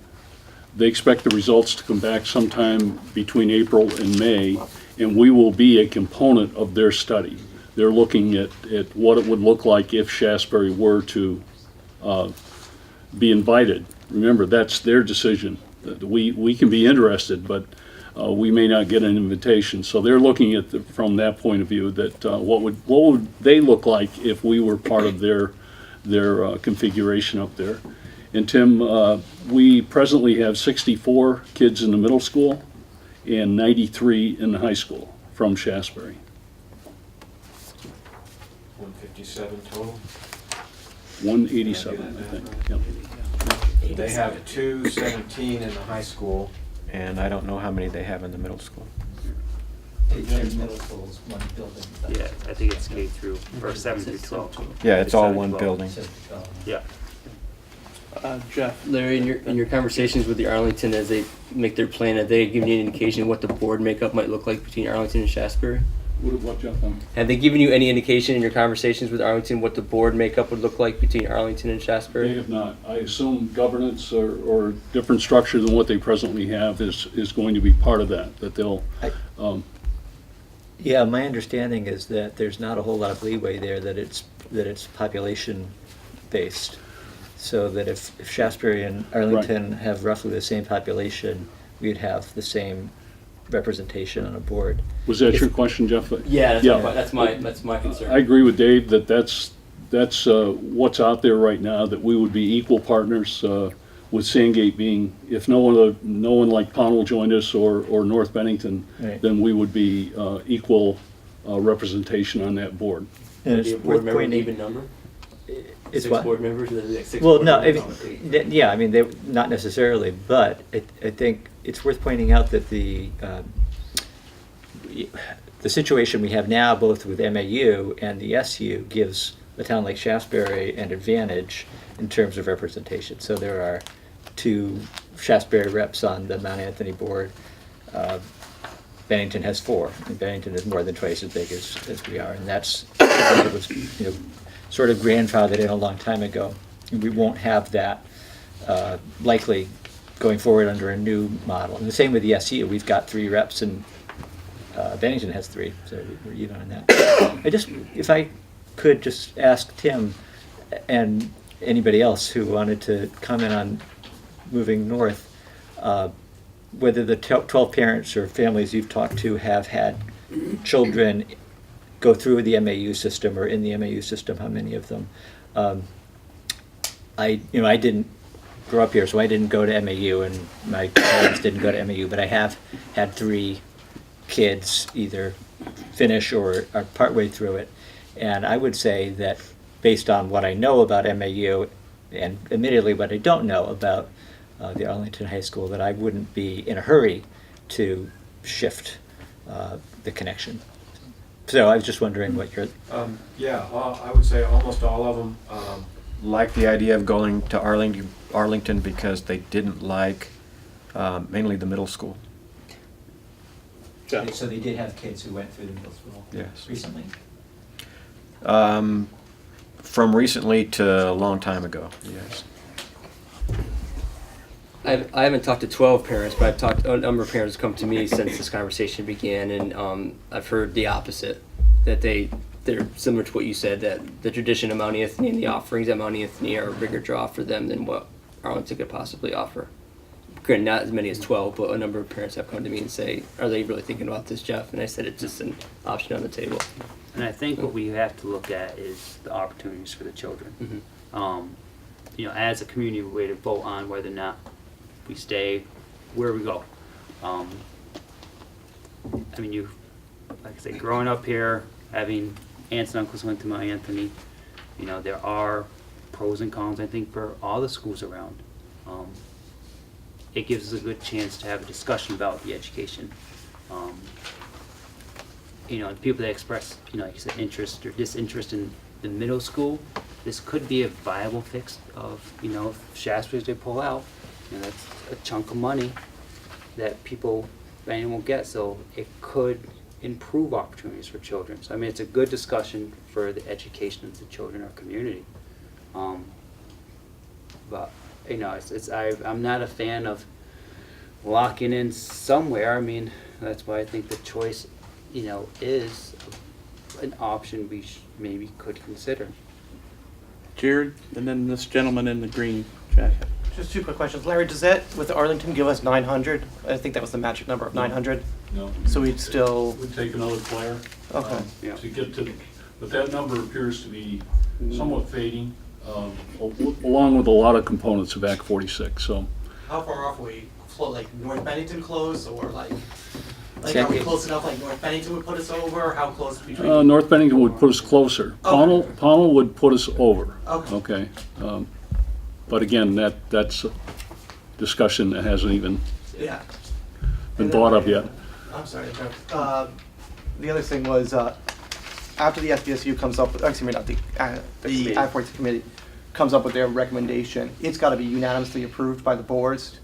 They expect the results to come back sometime between April and May, and we will be a component of their study. They're looking at what it would look like if Shaftsbury were to be invited. Remember, that's their decision. We can be interested, but we may not get an invitation. So they're looking at from that point of view, that what would they look like if we were part of their configuration up there. And Tim, we presently have 64 kids in the middle school and 93 in the high school from Shaftsbury. 157 total. 187, I think. Yep. They have 217 in the high school. And I don't know how many they have in the middle school. Middle school's one building. Yeah, I think it's K through, or 7 through 12. Yeah, it's all 7 to one 12. building. Yeah. Jeff, Larry, in your conversations with the Arlington as they make their plan, have they given you an indication of what the board makeup might look like between Arlington and Shaftsbury? What, Jeff? Have they given you any indication in your conversations with Arlington what the board makeup would look like between Arlington and They Shaftsbury? have not. I assume governance or different structure than what they presently have is going to be part of that they'll, Yeah, my understanding is that there's not a whole lot of leeway there, that it's population-based. So that if Shaftsbury and Arlington have roughly the same population, we'd have the same representation on a board. was that your question, Jeff? Yeah, Yeah. that's my concern. I agree with Dave that that's what's out there right now, that we would be equal partners, with Sandgate being, if no one like Pownell joined us or North Bennington, Right. then we would be equal representation on that board. And Be it's a board worth member, an pointing. even number? It's Six what? board members? Is it like six Well, board no, I members? mean, yeah, I mean, they, not necessarily, but I think it's worth pointing out that the situation we have now, both with MAU and the SU, gives a town like Shaftsbury an advantage in terms of representation. So there are 2 Shaftsbury reps on the Mount Anthony board. Bennington has 4, and Bennington is more than twice as big as we are, and that's, it was, sort of grandfathered in a long time ago. And we won't have that likely going forward under a new model. And the same with the SU. We've got 3 reps, and Bennington has 3, so we're even on that. If I could just ask Tim and anybody else who wanted to comment on moving north, whether the 12 parents or families you've talked to have had children go through the MAU system or in the MAU system, how many of them? I didn't grow up here, so I didn't go to MAU, and my parents didn't go to MAU, but I have had 3 kids either finish or are partway through it. And I would say that based on what I know about MAU, and admittedly what I don't know about the Arlington High School, that I wouldn't be in a hurry to shift the connection. So I was just wondering what your... I would say almost all of them Like the idea of going to Arlington because they didn't like mainly the middle school. Jeff. So they did have kids who went through the middle school Yes. recently? From recently to a long time ago, yes. I haven't talked to 12 parents, but I've talked to a number of parents come to me since this conversation began, and I've heard the opposite, that they're similar to what you said, that the tradition of Mount Anthony and the offerings at Mount Anthony are a bigger draw for them than what Arlington could possibly offer. Granted, not as many as 12, but a number of parents have come to me and say, are they really thinking about this, Jeff? And I said, it's just an option on the table. And I think what we have to look at is the opportunities for the children. As a community, we to vote on whether or not we stay, where we go. Like I say, growing up here, having aunts and uncles went to Mount Anthony, there are pros and cons, I think, for all the schools around. It gives us a good chance to have a discussion about the education. The people that express, like you said, interest or disinterest in the middle school, this could be a viable fix of, if Shaftsbury they pull out, that's a chunk of money that people, won't get, so it could improve opportunities for children. So, it's a good discussion for the education of the children in our community. But you know, I'm not a fan of locking in somewhere. I mean, that's why I think the choice, you know, is an option we maybe could consider. Jared, and then this gentleman in the green jacket. Just two quick questions. Larry, does that, with Arlington, give us 900? I think that was the magic number of 900. No. So we'd still, We'd take another player. Okay. Yeah. To get to, but that number appears to be somewhat fading, along with a lot of components of Act 46, so. how far off are we, like North Bennington close, or like are we Second. close enough, like North Bennington would put us over? How close between? North Bennington would put us closer. Okay. Pownell would put us over. Okay. Okay. But again, that's a discussion that hasn't even Yeah. been thought of yet. I'm sorry. The other thing was, after the SBSU comes up, excuse me, not the committee. Act 46 committee comes up with their recommendation, it's got to be unanimously approved by the boards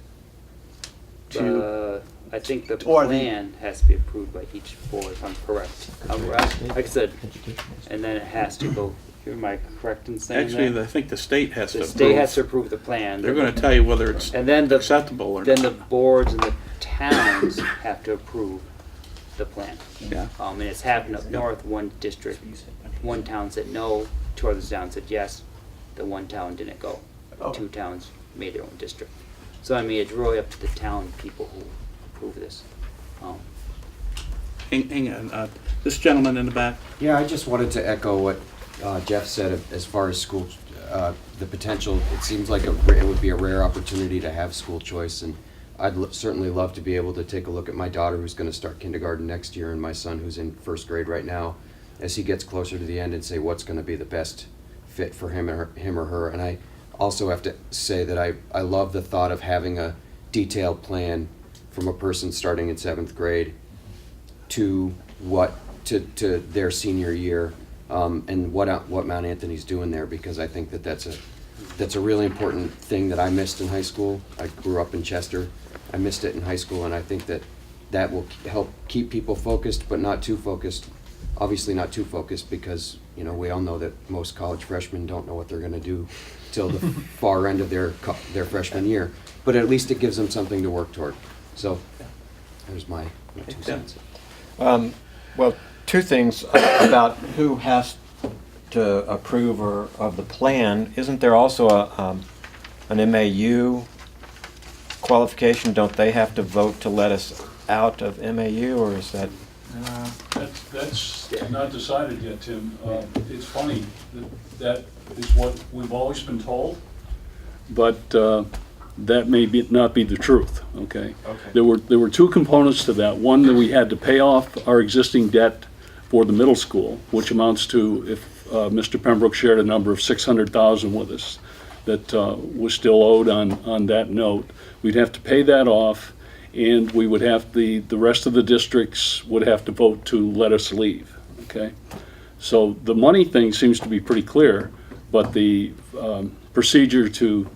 to, I think the Or the- plan has to be approved by each board, if I'm correct. Like I said, and then it has to go, am I correct in saying Actually, that? I think the state has to The approve. state has to approve the plan. They're gonna tell you whether it's And then the, acceptable or then the not. boards and the towns have to approve the plan. Yeah. And it's happened up north, one town said no, two other towns said yes, the one town didn't go. Oh. Two towns made their own district. So I mean, it's really up to the town people who approve this. Hang on, this gentleman in the back. Yeah, I just wanted to echo what Jeff said as far as school, the potential. It seems like it would be a rare opportunity to have school choice, and I'd certainly love to be able to take a look at my daughter who's going to start kindergarten next year and my son who's in first grade right now as he gets closer to the end and say what's going to be the best fit for him or her. And I also have to say that I love the thought of having a detailed plan from a person starting in 7th grade to their senior year, and what Mount Anthony's doing there, because I think that's a really important thing that I missed in high school. I grew up in Chester. I missed it in high school, and I think that will help keep people focused, but not too focused. Obviously not too focused, because we all know that most college freshmen don't know what they're going to do till the far end of their freshman year. But at least it gives them something to work toward. So there's my 2 cents. Well, two things about who has to approve of the plan. Isn't there also an MAU qualification? Don't they have to vote to let us out of MAU, or is that? That's not decided yet, Tim. It's funny, that is what we've always been told, but that may not be the truth, okay? There were 2 components to that. One, that we had to pay off our existing debt for the middle school, which amounts to, if Mr. Pembroke shared a number of $600,000 with us that was still owed on that note. We'd have to pay that off, and we would have, the rest of the districts would have to vote to let us leave, okay? So the money thing seems to be pretty clear, but the procedure to,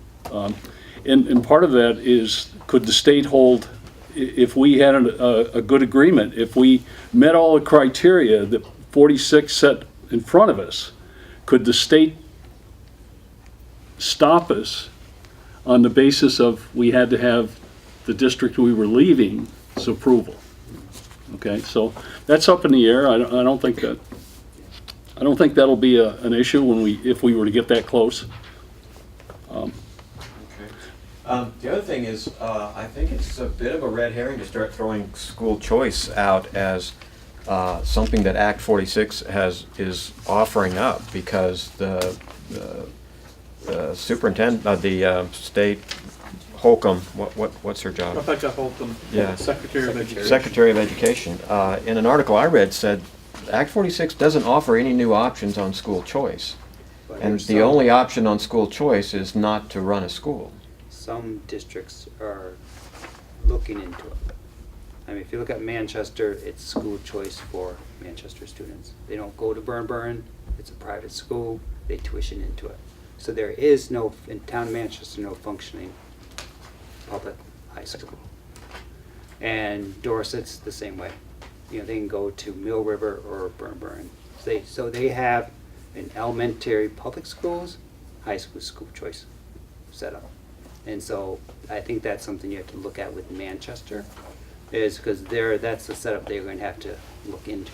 and part of that is, could the state hold, if we had a good agreement, if we met all the criteria that 46 set in front of us, could the state stop us on the basis of we had to have the district we were leaving's approval? Okay, so that's up in the air. I don't think that'll be an issue if we were to get that close. The other thing is, I think it's a bit of a red herring to start throwing school choice out as something that Act 46 is offering up, because the superintendent of the state, Holcomb, what's her job? Rebecca Holcomb, Yeah. Secretary of Education. Secretary of Education, in an article I read, said Act 46 doesn't offer any new options on school choice. And the only option on school choice is not to run a school. Some districts are looking into it. I mean, if you look at Manchester, it's school choice for Manchester students. They don't go to Burn, it's a private school, they tuition into it. So there is no, in town of Manchester, no functioning public high school. And Dorset's the same way. They can go to Mill River or Burn. So they have in elementary public schools, high school choice set up. And so I think that's something you have to look at with Manchester, is because that's the setup they're going to have to look into.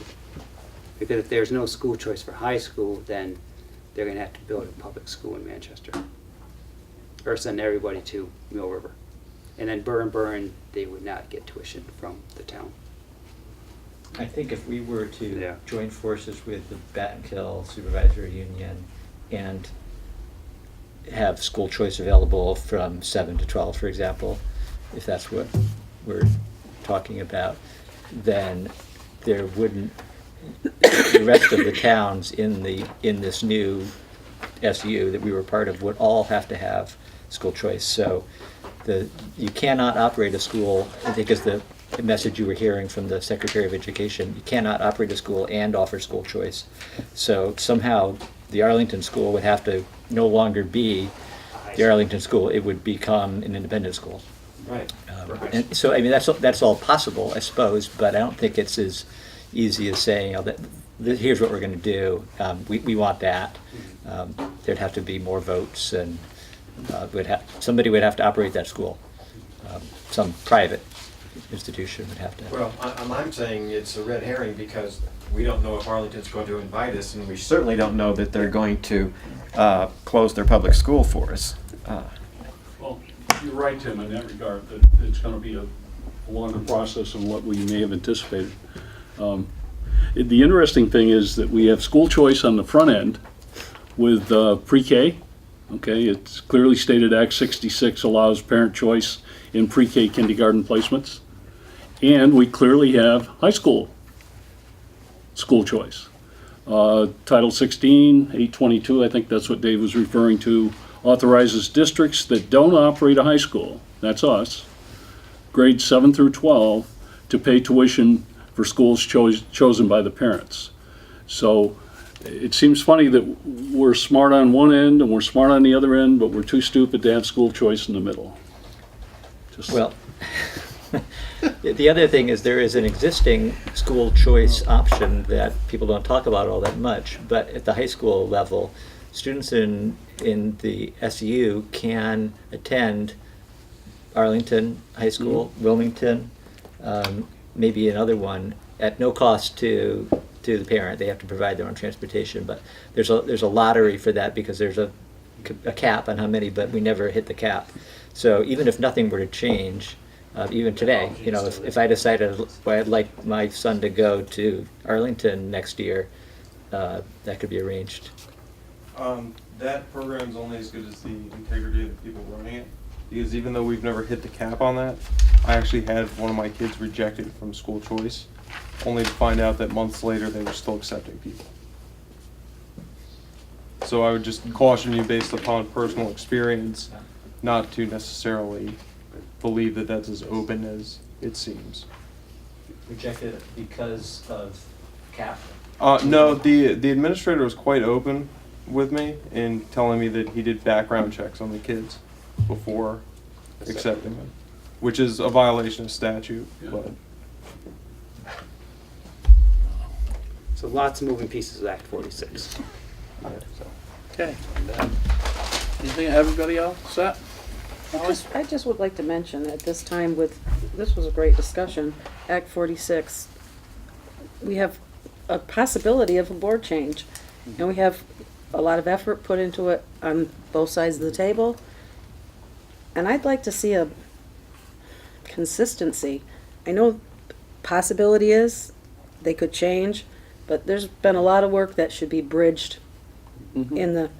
Because if there's no school choice for high school, then they're going to have to build a public school in Manchester. Or send everybody to Mill River. And then Burn, they would not get tuition from the town. I think if we were to Yeah. join forces with the Battenkill Supervisory Union and have school choice available from 7 to 12, for example, if that's what we're talking about, then there wouldn't, the rest of the towns in this new SU that we were part of would all have to have school choice. So you cannot operate a school, I think is the message you were hearing from the Secretary of Education, you cannot operate a school and offer school choice. So somehow the Arlington school would have to no longer be the Arlington school, it would become an independent school. Right. And so, I mean, that's all possible, I suppose, but I don't think it's as easy as saying, here's what we're going to do. We want that. There'd have to be more votes, and somebody would have to operate that school. Some private institution would have to. Well, I'm saying it's a red herring because we don't know if Arlington's going to invite us, and we certainly don't know that they're going to close their public school for us. Well, you're right, Tim, in that regard, that it's going to be a longer process than what we may have anticipated. The interesting thing is that we have school choice on the front end with pre-K. Okay, it's clearly stated Act 66 allows parent choice in pre-K kindergarten placements. And we clearly have high school choice. Title 16, 822, I think that's what Dave was referring to, authorizes districts that don't operate a high school, that's us, grades 7 through 12, to pay tuition for schools chosen by the parents. So it seems funny that we're smart on one end and we're smart on the other end, but we're too stupid to have school choice in the middle. Well, the other thing is there is an existing school choice option that people don't talk about all that much, but at the high school level, students in the SU can attend Arlington High School, Wilmington, maybe another one, at no cost to the parent. They have to provide their own transportation, but there's a lottery for that because there's a cap on how many, but we never hit the cap. So even if nothing were to change, even today, if I decided I'd like my son to go to Arlington next year, that could be arranged. That program's only as good as the integrity of the people running it. Because even though we've never hit the cap on that, I actually had one of my kids rejected from school choice, only to find out that months later they were still accepting people. So I would just caution you based upon personal experience, not to necessarily believe that that's as open as it seems. Rejected because of cap? No, the administrator was quite open with me in telling me that he did background checks on the kids before accepting them, which is a violation of statute. Yeah. But So lots of moving pieces of Act 46. So. Okay. Anything, everybody else set? I just would like to mention at this time this was a great discussion, Act 46, we have a possibility of a board change. And we have a lot of effort put into it on both sides of the table. And I'd like to see a consistency. I know possibility is they could change, but there's been a lot of work that should be bridged in the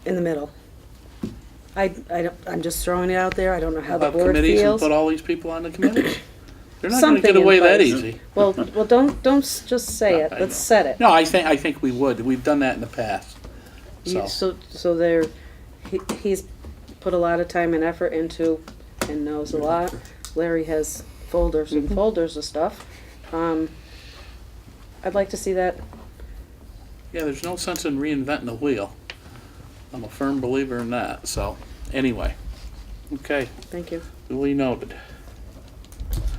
middle. I'm just throwing it out there. I don't know how the Have board committees and feels. put all these people on the committees? They're not gonna Something get in away that place. easy. Well, don't just say it. I Let's know. set it. No, I think we would. We've done that in the past. So there, he's put a lot of time and effort into, and knows a lot. Larry has folders and folders of stuff. I'd like to see that. Yeah, there's no sense in reinventing the wheel. I'm a firm believer in that, so, anyway. Okay, Thank you. duly noted.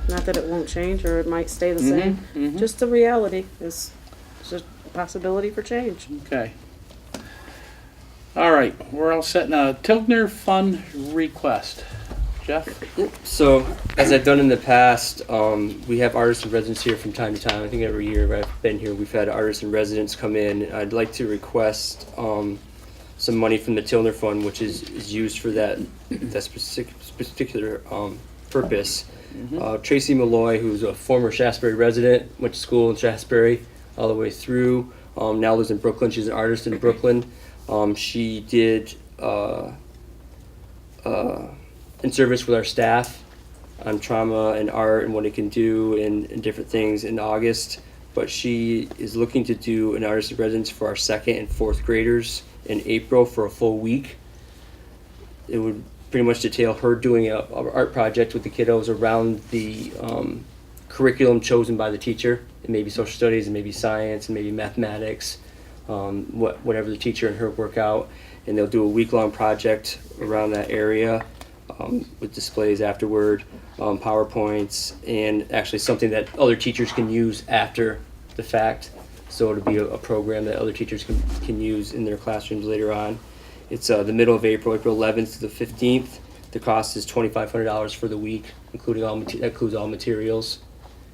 Not that it won't change or it might stay the same. Just the reality is just a possibility for change. Okay. All right, we're all set now. Tilgner Fund request. Jeff? So, as I've done in the past, we have artists in residence here from time to time. I think every year I've been here, we've had artists in residence come in. I'd like to request some money from the Tilgner Fund, which is used for that particular purpose. Tracy Malloy, who's a former Shaftsbury resident, went to school in Shaftsbury all the way through. Now lives in Brooklyn. She's an artist in Brooklyn. She did in service with our staff on trauma and art and what it can do and different things in August. But she is looking to do an artist in residence for our 2nd and 4th graders in April for a full week. It would pretty much detail her doing a art project with the kiddos around the curriculum chosen by the teacher. It may be social studies, and maybe science, and maybe mathematics, whatever the teacher and her work out. And they'll do a week-long project around that area with displays afterward, PowerPoints, and actually something that other teachers can use after the fact. So it'll be a program that other teachers can use in their classrooms later on. It's the middle of April, April 11th to the 15th. The cost is $2,500 for the week, including that includes all materials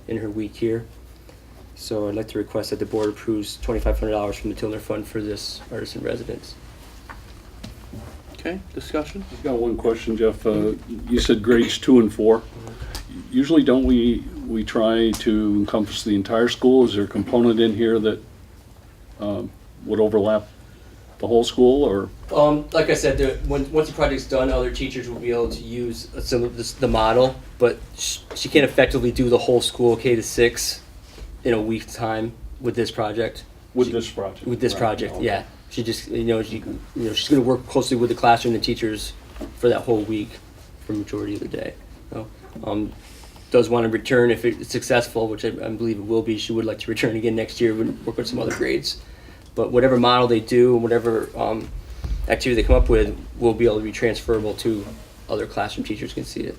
in her week here. So I'd like to request that the board approves $2,500 from the Tilgner Fund for this artist in residence. Okay, discussion? I've got one question, Jeff. You said grades 2 and 4. Usually don't we try to encompass the entire school? Is there a component in here that would overlap the whole school, or? Like I said, once the project's done, other teachers will be able to use some of the model, but she can't effectively do the whole school K to 6 in a week's time with this project. With this project? With this Right. project, Okay. yeah. She just, she's going to work closely with the classroom and teachers for that whole week for majority of the day. So, does want to return if it's successful, which I believe it will be. She would like to return again next year and work with some other grades. But whatever model they do and whatever activity they come up with will be able to be transferable to other classroom teachers can see it.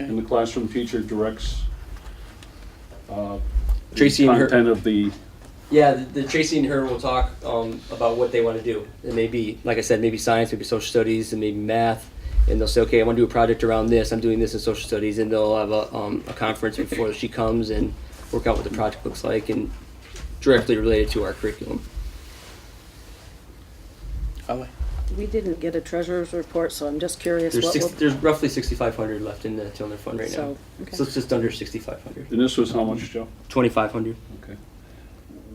And the classroom teacher directs Tracy the and her- content of the. Yeah, the Tracy and her will talk about what they want to do. It may be, like I said, maybe science, maybe social studies, and maybe math. And they'll say, okay, I want to do a project around this. I'm doing this in social studies, and they'll have a conference before she comes and work out what the project looks like and directly related to our curriculum. Holly? We didn't get a treasurer's report, so I'm just curious There's there's roughly 6,500 left in the Tilgner Fund right now. So, okay. So it's just under 6,500. And this was how much, Joe? 2,500. Okay.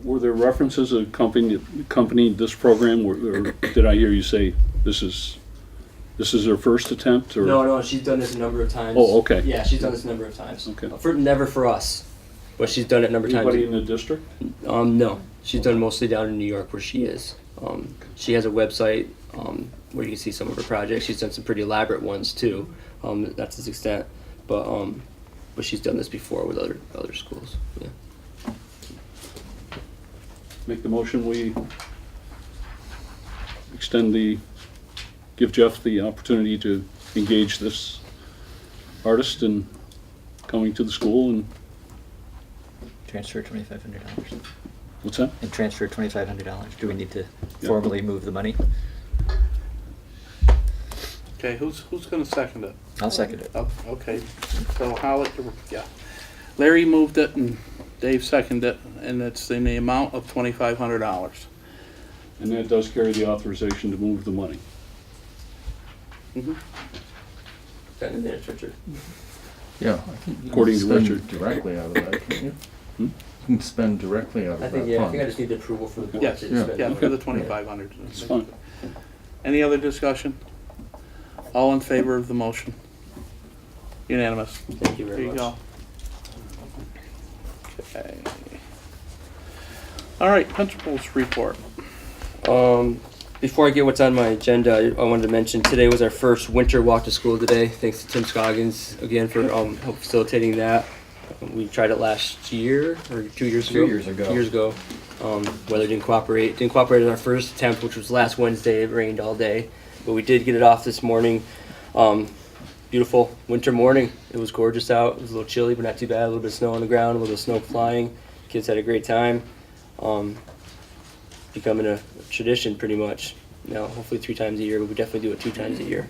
Were there references accompanied this program, or did I hear you say this is her first attempt, or? No, she's done this a number of times. Oh, okay. Yeah, she's done this a number of times. Okay. Never for us, but she's done it a number of times. Anybody in the district? No, she's done mostly down in New York where she is. She has a website where you can see some of her projects. She's done some pretty elaborate ones too. That's his extent, but she's done this before with other schools. Yeah. Make the motion, we give Jeff the opportunity to engage this artist in coming to the school, and Transfer $2,500. what's that? And transfer $2,500. Do we need to formally move the money? Okay, who's gonna second it? I'll second it. Oh, okay, so Howard, yeah. Larry moved it and Dave seconded it, and it's in the amount of $2,500. And that does carry the authorization to move the money. Mhm. Got it in there, Richard. Yeah, I think you According can to spend Richard. directly out of that, can't you? Hmm? You can spend directly out of I that think fund. I think I just need the approval from the board Yes, to yeah, spend. yeah, the for the money. 2,500. It's fine. Any other discussion? All in favor of the motion? Unanimous. Thank you There very you much. go. Okay. All right, principals report. Before I get what's on my agenda, I wanted to mention today was our first winter walk to school today. Thanks to Tim Scoggins again for help facilitating that. We tried it last year or 2 years ago. 2 years ago. 2 years ago. Weather didn't cooperate. Didn't cooperate in our first attempt, which was last Wednesday. It rained all day, but we did get it off this morning. Beautiful winter morning. It was gorgeous out. It was a little chilly, but not too bad. A little bit of snow on the ground, a little bit of snow flying. Kids had a great time. Becoming a tradition pretty much. now, hopefully 3 times a year, but we definitely do it 2 times a year.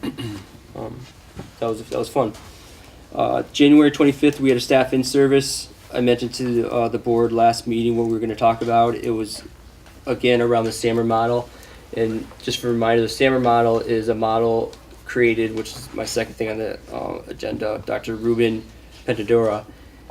That was fun. January 25th, we had a staff in service. I mentioned to the board last meeting what we were going to talk about. It was, again, around the SAMR model. And just for a reminder, the SAMR model is a model created, which is my second thing on the agenda, Dr. Ruben Pentadora.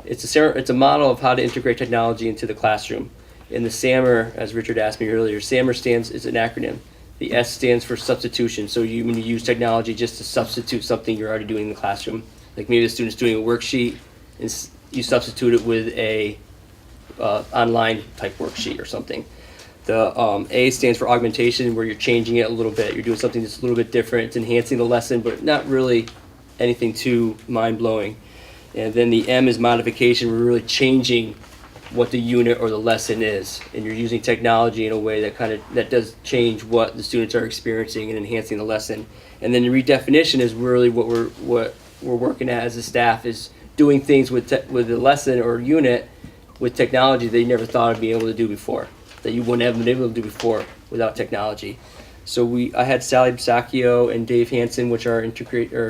It's a model of how to integrate technology into the classroom. And the SAMR, as Richard asked me earlier, SAMR is an acronym. The S stands for substitution. So when you use technology just to substitute something you're already doing in the classroom, like maybe the student's doing a worksheet, and you substitute it with a online type worksheet or something. The A stands for augmentation, where you're changing it a little bit. You're doing something that's a little bit different. It's enhancing the lesson, but not really anything too mind-blowing. And then the M is modification. We're really changing what the unit or the lesson is, and you're using technology in a way that does change what the students are experiencing and enhancing the lesson. And then the redefinition is really what we're working at as a staff, is doing things with the lesson or unit with technology that you never thought of being able to do before, that you wouldn't have been able to do before without technology. So I had Sally Bisacchio and Dave Hansen, which are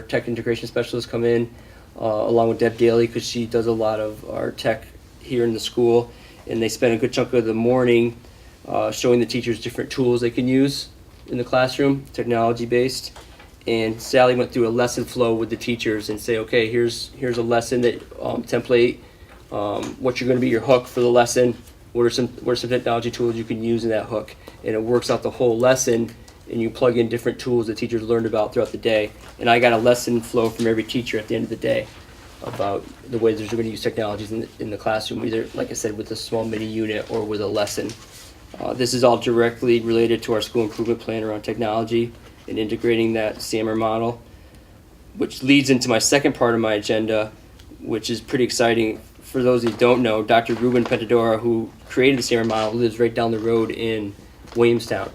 tech integration specialists, come in, along with Deb Daly, because she does a lot of our tech here in the school, and they spent a good chunk of the morning showing the teachers different tools they can use in the classroom, technology based. And Sally went through a lesson flow with the teachers and say, okay, here's a lesson that template, what you're going to be your hook for the lesson, what are some technology tools you can use in that hook, and it works out the whole lesson, and you plug in different tools that teachers learned about throughout the day. And I got a lesson flow from every teacher at the end of the day about the ways they're going to use technologies in the classroom, either, like I said, with a small mini unit or with a lesson. This is all directly related to our school improvement plan around technology and integrating that SAMR model, which leads into my second part of my agenda, which is pretty exciting. For those who don't know, Dr. Ruben Pentadora, who created the SAMR model, lives right down the road in Williamstown.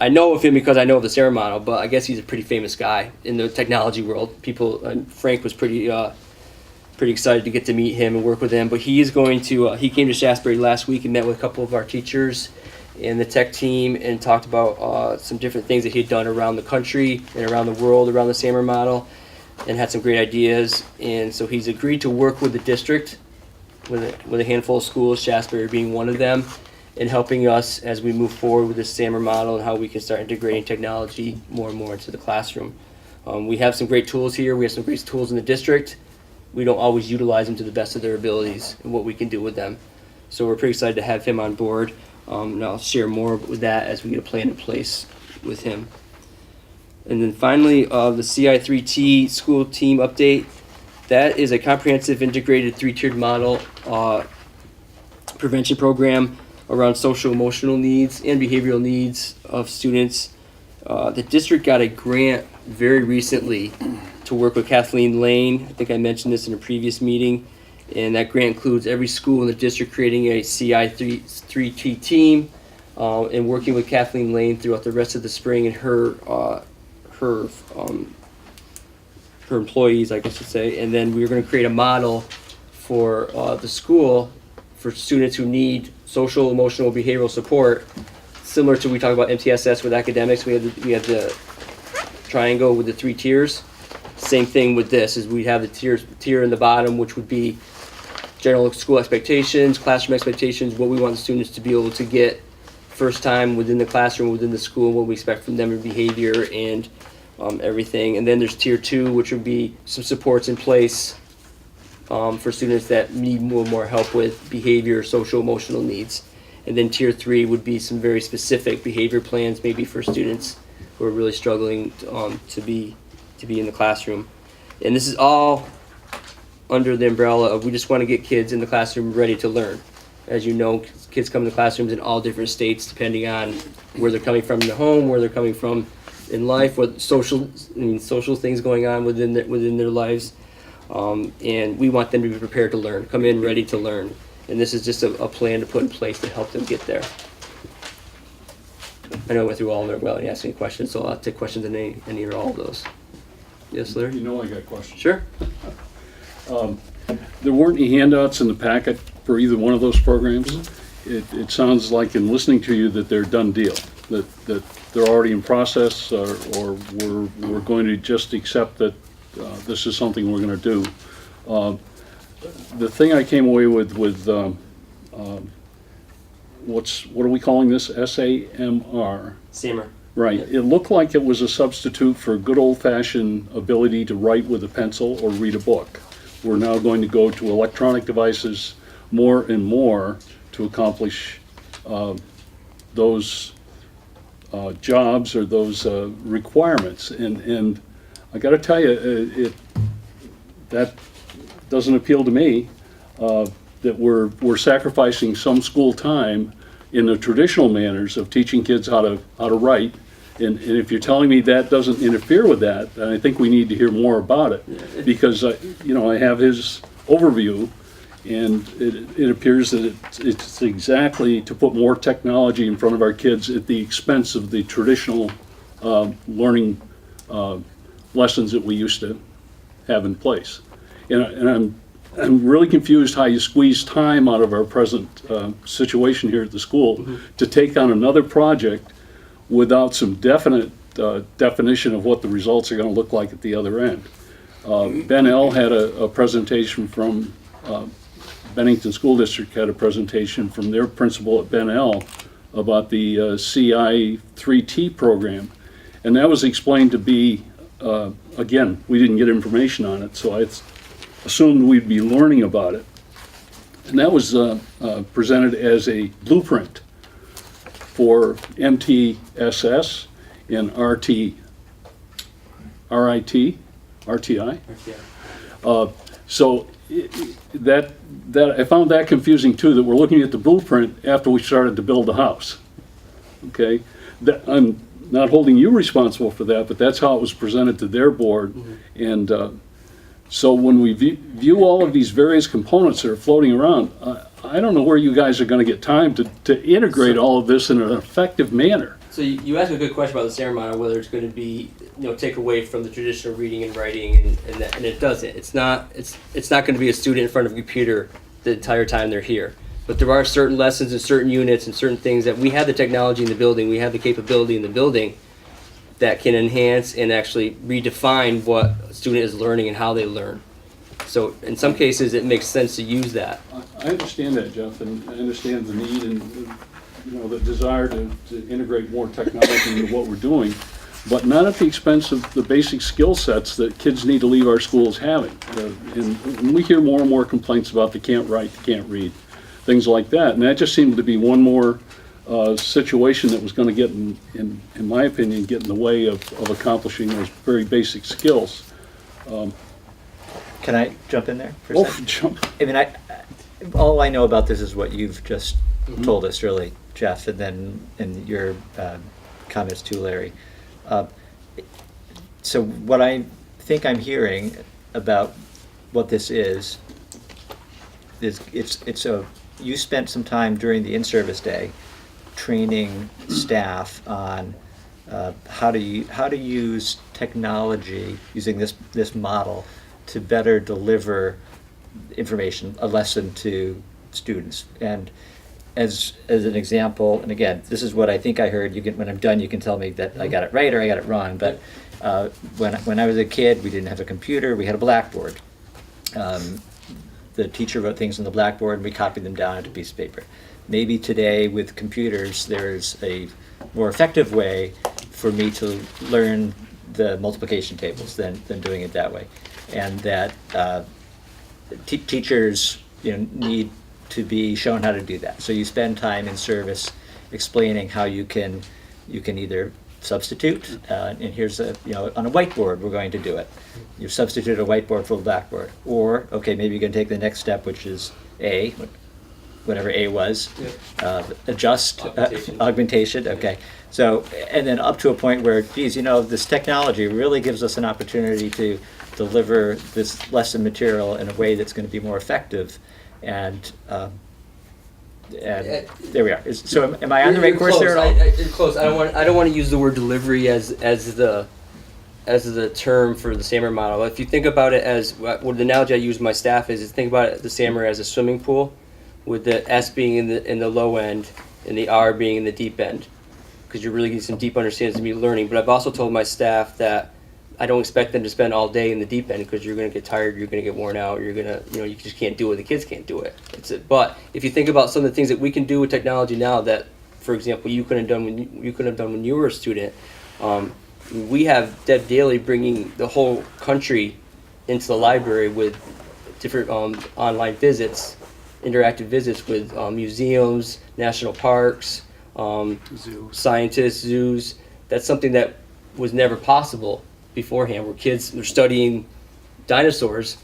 I know of him because I know of the SAMR model, but I guess he's a pretty famous guy in the technology world. Frank was pretty excited to get to meet him and work with him. But he is going to, he came to Shaftsbury last week and met with a couple of our teachers and the tech team and talked about some different things that he had done around the country and around the world around the SAMR model, and had some great ideas. And so he's agreed to work with the district, with a handful of schools, Shaftsbury being one of them, in helping us as we move forward with this SAMR model and how we can start integrating technology more and more into the classroom. We have some great tools here. We have some great tools in the district. We don't always utilize them to the best of their abilities and what we can do with them. So we're pretty excited to have him on board. And I'll share more with that as we get a plan in place with him. And then finally, the CI3T school team update. That is a comprehensive integrated 3-tiered model prevention program around social emotional needs and behavioral needs of students. The district got a grant very recently to work with Kathleen Lane. I think I mentioned this in a previous meeting. And that grant includes every school in the district creating a CI3T team and working with Kathleen Lane throughout the rest of the spring and her employees, I guess you'd say. And then we're going to create a model for the school for students who need social, emotional, behavioral support, similar to we talk about MTSS with academics. We have the triangle with the 3 tiers. Same thing with this, is we have the tier in the bottom, which would be general school expectations, classroom expectations, what we want the students to be able to get first time within the classroom, within the school, what we expect from them in behavior and everything. And then there's tier 2, which would be some supports in place for students that need more help with behavior, social, emotional needs. And then tier 3 would be some very specific behavior plans, maybe for students who are really struggling to be in the classroom. And this is all under the umbrella of we just want to get kids in the classroom ready to learn. As you know, kids come to classrooms in all different states depending on where they're coming from in the home, where they're coming from in life, what social things going on within their lives. And we want them to be prepared to learn, come in ready to learn. And this is just a plan to put in place to help them get there. I know I went through all of them without asking questions, so I'll take questions in any or all of those. Yes, Larry? You know I got questions. Sure. There weren't any handouts in the packet for either one of those programs. It sounds like in listening to you that they're done deal. that they're already in process, or we're going to just accept that this is something we're going to do. The thing I came away with what are we calling this? SAMR. SAMR. Right. It looked like it was a substitute for good old-fashioned ability to write with a pencil or read a book. We're now going to go to electronic devices more and more to accomplish those jobs or those requirements. And I got to tell you, that doesn't appeal to me. That we're sacrificing some school time in the traditional manners of teaching kids how to write. And if you're telling me that doesn't interfere with that, then I think we need to hear more about it. Because, I have his overview, and it appears that it's exactly to put more technology in front of our kids at the expense of the traditional learning lessons that we used to have in place. And I'm really confused how you squeeze time out of our present situation here at the school to take on another project without some definite definition of what the results are going to look like at the other end. Ben L. had a presentation from, Bennington School District had a presentation from their principal at Ben L. about the CI 3T program. And that was explained to be, again, we didn't get information on it, so I assumed we'd be learning about it. And that was presented as a blueprint for MTSS and RTI. So that I found that confusing too, that we're looking at the blueprint after we started to build the house. Okay, I'm not holding you responsible for that, but that's how it was presented to their board. And so when we view all of these various components that are floating around, I don't know where you guys are going to get time to integrate all of this in an effective manner. So you asked a good question about the SAMR model, whether it's going to be, take away from the traditional reading and writing, and it doesn't. It's not going to be a student in front of a computer the entire time they're here. But there are certain lessons and certain units and certain things that we have the technology in the building, we have the capability in the building that can enhance and actually redefine what a student is learning and how they learn. So in some cases, it makes sense to use that. I understand that, Jeff, and I understand the need and the desire to integrate more technology into what we're doing, but not at the expense of the basic skill sets that kids need to leave our schools having. And we hear more and more complaints about they can't write, they can't read, things like that. And that just seemed to be one more situation that was going to get, in my opinion, get in the way of accomplishing those very basic skills. Can I jump in there for a Oh, second? jump. I mean, all I know about this is what you've just told us, really, Jeff, and then in your comments too, Larry. So what I think I'm hearing about what this is you spent some time during the in-service day training staff on how to use technology using this model to better deliver information, a lesson to students. And as an example, and again, this is what I think I heard. When I'm done, you can tell me that I got it right or I got it wrong. But when I was a kid, we didn't have a computer. We had a blackboard. The teacher wrote things on the blackboard, and we copied them down onto a piece of paper. Maybe today with computers, there's a more effective way for me to learn the multiplication tables than doing it that way, and that teachers need to be shown how to do that. So you spend time in service explaining how you can either substitute, and here's on a whiteboard we're going to do it. You substitute a whiteboard for a blackboard, or okay, maybe you can take the next step, which is A, whatever A was, adjust, augmentation, okay. So, and then up to a point where, geez, this technology really gives us an opportunity to deliver this lesson material in a way that's going to be more effective, and there we are. So am I on the right course there at all? You're close. I don't want to use the word delivery as the term for the SAMR model. If you think about it as what the analogy I use with my staff is think about the SAMR as a swimming pool, with the S being in the low end and the R being in the deep end. because you're really getting some deep understanding to be learning. But I've also told my staff that I don't expect them to spend all day in the deep end, because you're going to get tired, you're going to get worn out, you're going to, you just can't do it. The kids can't do it. But if you think about some of the things that we can do with technology now that, for example, you couldn't have done when you were a student. We have Deb Daly bringing the whole country into the library with different online visits, interactive visits with museums, national parks, scientists, zoos. That's something that was never possible beforehand, where kids are studying dinosaurs.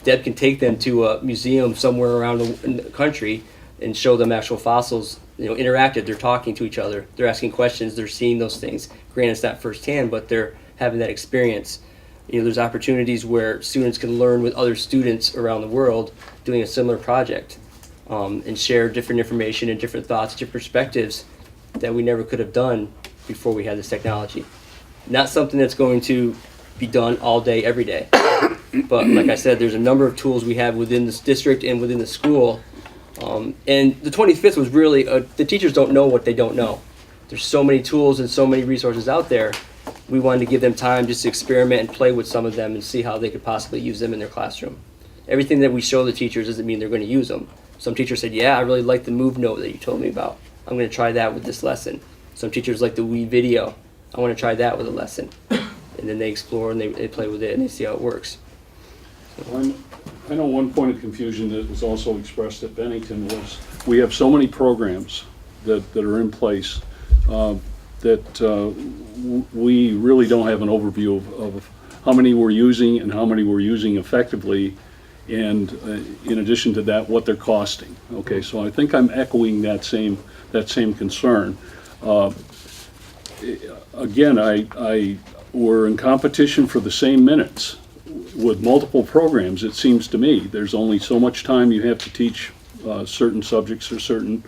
Deb can take them to a museum somewhere around the country and show them actual fossils, interactive. They're talking to each other, they're asking questions, they're seeing those things. Granted, it's not firsthand, but they're having that experience. There's opportunities where students can learn with other students around the world doing a similar project, and share different information and different thoughts, different perspectives that we never could have done before we had this technology. Not something that's going to be done all day, every day. But like I said, there's a number of tools we have within this district and within the school. And the 25th was really, the teachers don't know what they don't know. There's so many tools and so many resources out there. We wanted to give them time just to experiment and play with some of them and see how they could possibly use them in their classroom. Everything that we show the teachers doesn't mean they're going to use them. Some teachers said, yeah, I really like the move note that you told me about. I'm going to try that with this lesson. Some teachers like the Wii video. I want to try that with a lesson. And then they explore and they play with it and they see how it works. I know one point of confusion that was also expressed at Bennington was we have so many programs that are in place that we really don't have an overview of how many we're using and how many we're using effectively, and in addition to that, what they're costing. Okay, so I think I'm echoing that same concern. Again, we're in competition for the same minutes with multiple programs. It seems to me there's only so much time you have to teach certain subjects or certain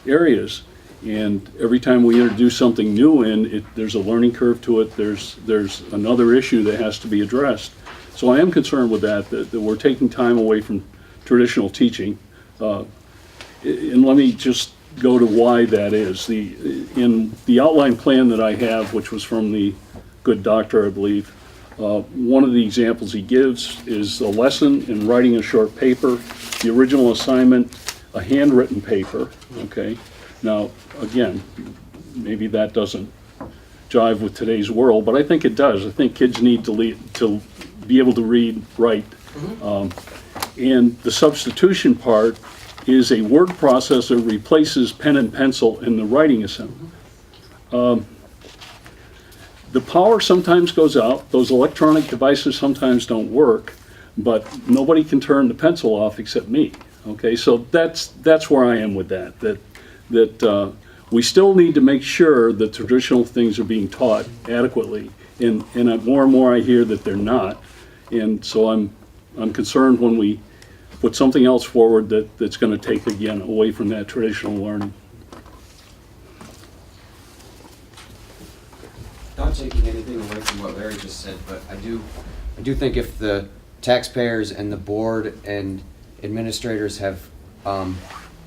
areas, and every time we introduce something new in, there's a learning curve to it. There's another issue that has to be addressed. So I am concerned with that we're taking time away from traditional teaching. And let me just go to why that is. In the outline plan that I have, which was from the good doctor, I believe, one of the examples he gives is a lesson in writing a short paper, the original assignment, a handwritten paper, okay? Now, again, maybe that doesn't jive with today's world, but I think it does. I think kids need to be able to read, write. And the substitution part is a word processor replaces pen and pencil in the writing assembly. The power sometimes goes out. Those electronic devices sometimes don't work, but nobody can turn the pencil off except me. Okay, so that's where I am with that. That we still need to make sure that traditional things are being taught adequately, and more and more I hear that they're not, and so I'm concerned when we put something else forward that's going to take again away from that traditional learning. Not taking anything away from what Larry just said, but I do think if the taxpayers and the board and administrators have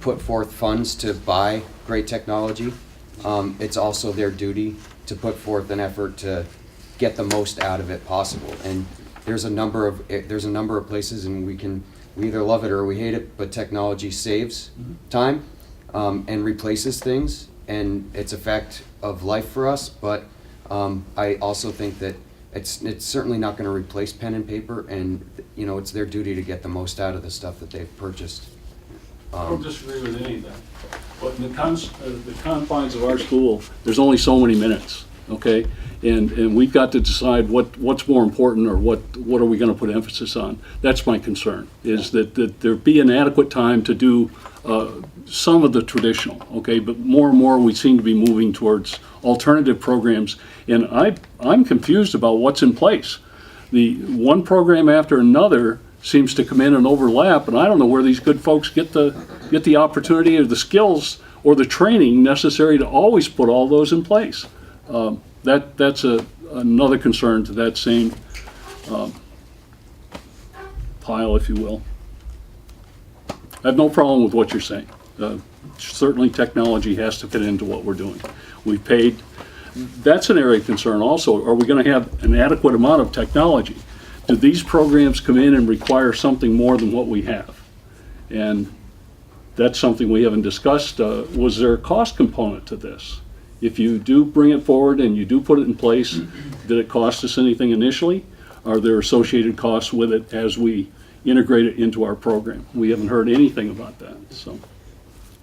put forth funds to buy great technology, it's also their duty to put forth an effort to get the most out of it possible. And there's a number of places, and we either love it or we hate it, but technology saves time and replaces things, and it's a fact of life for us. But I also think that it's certainly not going to replace pen and paper, and it's their duty to get the most out of the stuff that they've purchased. I don't disagree with any of that, but in the confines of our school, there's only so many minutes, okay? And we've got to decide what's more important, or what are we going to put emphasis on. That's my concern, is that there be an adequate time to do some of the traditional, okay? But more and more we seem to be moving towards alternative programs, and I'm confused about what's in place. The one program after another seems to come in and overlap, and I don't know where these good folks get the opportunity or the skills or the training necessary to always put all those in place. That's another concern to that same pile, if you will. I have no problem with what you're saying. Certainly technology has to fit into what we're doing. we paid. That's an area of concern also. Are we gonna have an adequate amount of technology? Do these programs come in and require something more than what we have? And that's something we haven't discussed. Was there a cost component to this? If you do bring it forward and you do put it in place, did it cost us anything initially? Are there associated costs with it as we integrate it into our program? We haven't heard anything about that, so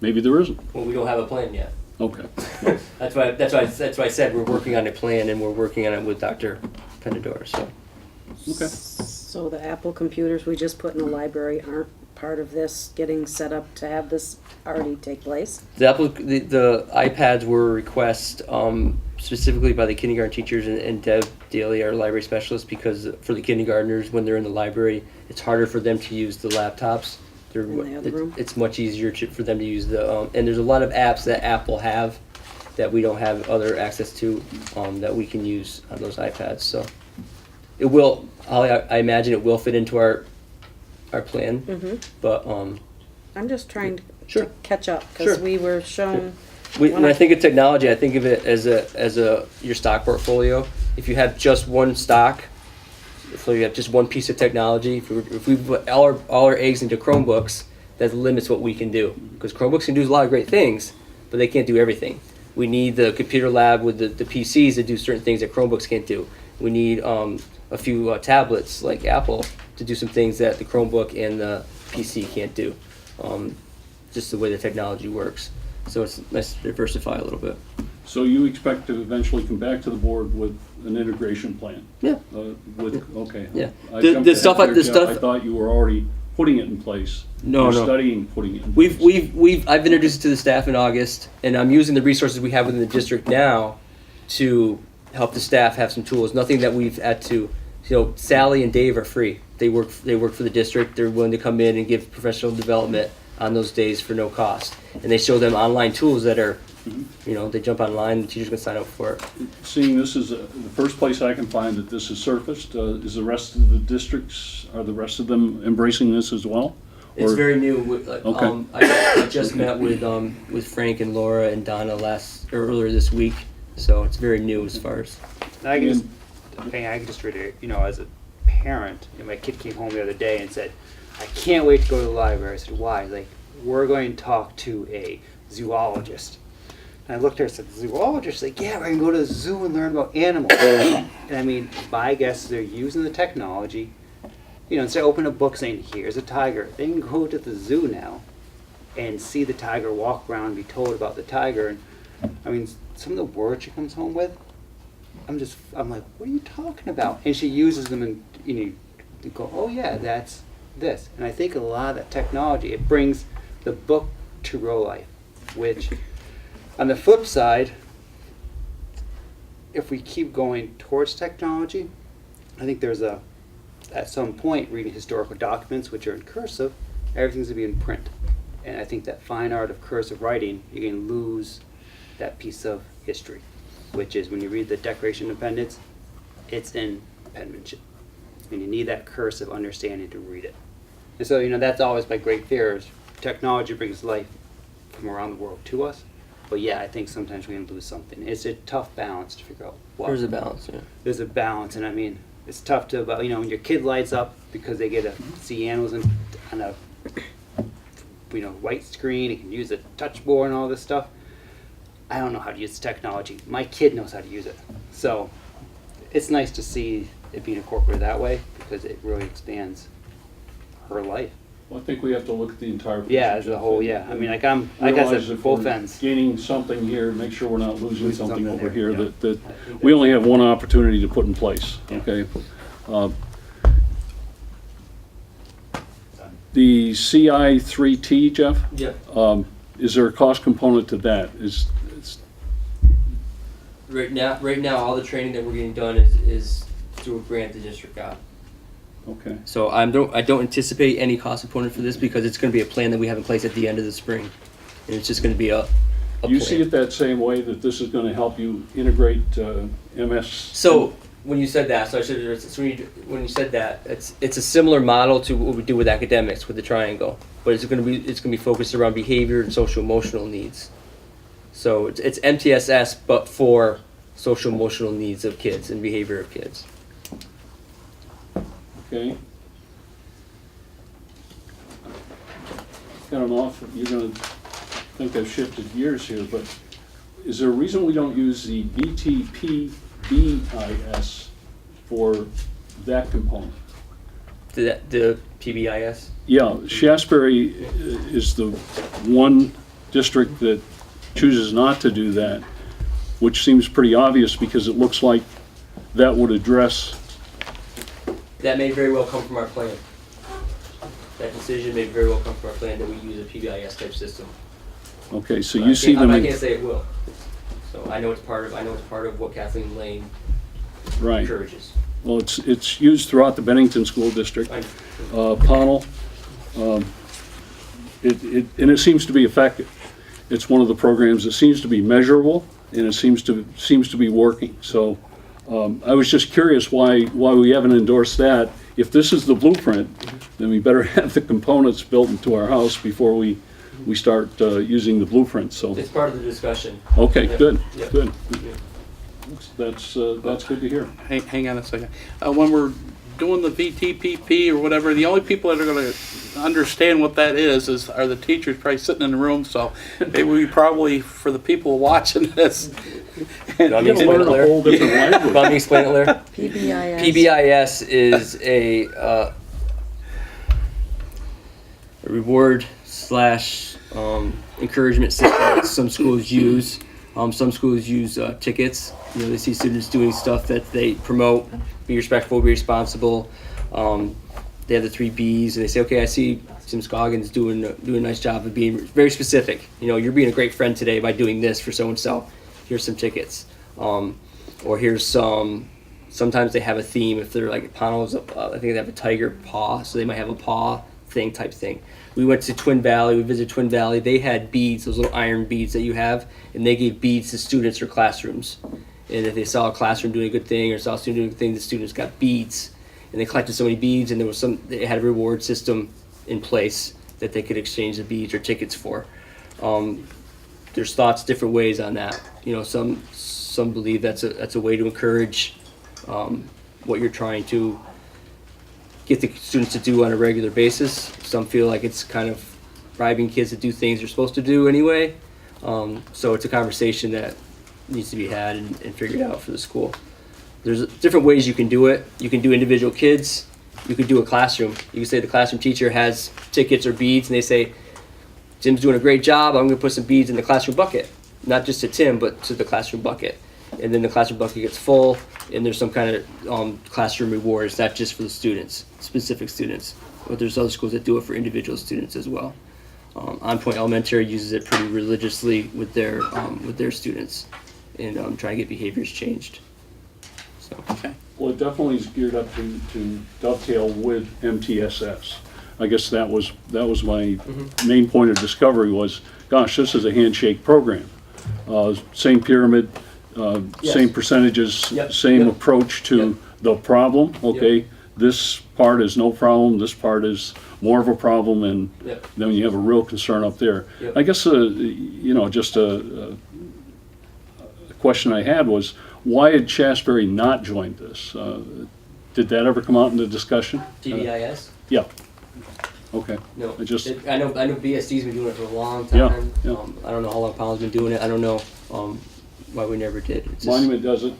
maybe there isn't. Well, we don't have a plan yet. Okay. That's why I said we're working on a plan, and we're working on it with Dr. Penador, so. Okay. So the Apple computers we just put in the library aren't part of this getting set up to have this already take place? The iPads were a request specifically by the kindergarten teachers and Deb Daly, our library specialist, because for the kindergartners, when they're in the library, it's harder for them to use the laptops. In the other room? It's much easier for them to use the, and there's a lot of apps that Apple have that we don't have other access to, that we can use on those iPads, so. It will, I imagine it will fit into our plan, but, I'm just trying Sure. to catch up, because Sure. we were shown. when I think of technology, I think of it as your stock portfolio. If you have just one stock, so you have just one piece of technology, if we put all our eggs into Chromebooks, that limits what we can do. Because Chromebooks can do a lot of great things, but they can't do everything. We need the computer lab with the PCs to do certain things that Chromebooks can't do. We need a few tablets like Apple to do some things that the Chromebook and the PC can't do. Just the way the technology works. So it's nice to diversify a little bit. So you expect to eventually come back to the board with an integration plan? Yeah. Okay. Yeah. I The jumped stuff ahead I- there, the Jeff. stuff- I thought you were already putting it in place. No, You're no. studying putting it in place. I've introduced it to the staff in August, and I'm using the resources we have within the district now to help the staff have some tools. Nothing that we've had to, Sally and Dave are free. They work for the district. They're willing to come in and give professional development on those days for no cost. And they show them online tools that are, they jump online, the teachers can sign up for it. Seeing this is the first place I can find that this is surfaced, is the rest of the districts, are the rest of them embracing this as well? It's Or- very new. Okay. I just met with Frank and Laura and Donna earlier this week, so it's very new as far as. I can just read it, as a parent, my kid came home the other day and said, I can't wait to go to the library. I said, why? He's like, we're going to talk to a zoologist. And I looked at her and said, zoologist? Like, yeah, we're going to go to the zoo and learn about animals. And I mean, my guess is they're using the technology, instead of opening a book saying, here's a tiger, they can go to the zoo now and see the tiger, walk around and be told about the tiger. And I mean, some of the words she comes home with, I'm like, what are you talking about? And she uses them and, you go, oh yeah, that's this. And I think a lot of that technology, it brings the book to real life, which on the flip side, if we keep going towards technology, I think there's at some point, reading historical documents, which are in cursive, everything's gonna be in print. And I think that fine art of cursive writing, you're gonna lose that piece of history, which is when you read the Declaration of Independence, it's in penmanship. And you need that cursive understanding to read it. And so, that's always my great fear is technology brings life from around the world to us. But yeah, I think sometimes we're going to lose something. It's a tough balance to figure out what. There's a balance, yeah. There's a balance, and I mean, it's tough to, when your kid lights up because they get to see animals on a, white screen, and can use a touch board and all this stuff. I don't know how to use technology. My kid knows how to use it. So it's nice to see it being incorporated that way because it really expands her life. Well, I think we have to look at the entire picture. Yeah, as a whole, yeah. I mean, I guess Realize at if both we're ends. gaining something here, make sure we're not losing Losing something something over there, here yeah. that we only have one opportunity to put in place, okay? The CI 3T, Jeff? Yeah. Is there a cost component to that? Right now, all the training that we're getting done is through a grant the district got. Okay. So I don't anticipate any cost component for this because it's going to be a plan that we have in place at the end of the spring, and it's just going to be a You plan. see it that same way, that this is gonna help you integrate MS? So when you said that, when you said that, it's a similar model to what we do with academics with the triangle, but it's going to be focused around behavior and social emotional needs. So it's MTSS, but for social emotional needs of kids and behavior of kids. Okay. I don't know if you're gonna think I've shifted gears here, but is there a reason we don't use the BTPBIS for that component? The PBIS. Yeah, Shaftsbury is the one district that chooses not to do that, which seems pretty obvious because it looks like that would address. That may very well come from our plan. That decision may very well come from our plan that we use a PBIS type system. Okay, so But you see them I in, can't say it will. So I know it's part of what Kathleen Lane right. encourages. Well, it's used throughout the Bennington School District. I- Pownell, it seems to be effective. It's one of the programs that seems to be measurable, and it seems to be working. So I was just curious why we haven't endorsed that. If this is the blueprint, then we better have the components built into our house before we start using the blueprint. So It's part of the discussion. okay, Yep. good, Yep. good. Yep. That's good to hear. Hang on a second. When we're doing the VTPP or whatever, the only people that are going to understand what that are the teachers probably sitting in the room. So maybe we probably, for the people watching this, You gotta learn a whole different language. Want me to explain it, Larry? PBIS. PBIS is a reward slash encouragement system that some schools use. Some schools use tickets. You know, they see students doing stuff that they promote: be respectful, be responsible. They have the 3 B's, and they say, okay, I see Tim Scoggins doing a nice job of being very specific. You know, you're being a great friend today by doing this for so and so. Here's some tickets, or here's some. Sometimes they have a theme. If they're like Pownell's, I think they have a tiger paw, so they might have a paw thing type thing. We went to Twin Valley. We visited Twin Valley. They had beads, those little iron beads that you have, and they gave beads to students or classrooms. And if they saw a classroom doing a good thing or saw a student doing a good thing, the students got beads. And they collected so many beads, and they had a reward system in place that they could exchange the beads or tickets for. There's thoughts, different ways on that. You know, some believe that's a way to encourage what you're trying to get the students to do on a regular basis. Some feel like it's kind of bribing kids to do things they're supposed to do anyway. So it's a conversation that needs to be had and figured out for the school. There's different ways you can do it. You can do individual kids. You could do a classroom. You can say the classroom teacher has tickets or beads, and they say, Tim's doing a great job. I'm going to put some beads in the classroom bucket. Not just to Tim, but to the classroom bucket. And then the classroom bucket gets full, and there's some kind of classroom rewards, not just for the students, specific students. But there's other schools that do it for individual students as well. On Point Elementary uses it pretty religiously with their students, and try to get behaviors changed. So. Okay. Well, it definitely is geared up to dovetail with MTSS. I guess that was my main point of discovery was, gosh, this is a handshake program. Same pyramid, Yes. same percentages, Yep. same Yep. approach to Yep. the problem. Okay, this part is no problem, this part is more of a problem, and Yep. then you have a real concern up there. Yep. I guess, just a question I had was, why had Shaftsbury not joined this? Did that ever come out in the discussion? PBIS? Yeah. Okay. No. I I know BSD's been doing it for a long time. Yeah, yeah. I don't know how long Powell's been doing it. I don't know why we never did. It's just- Monument does it,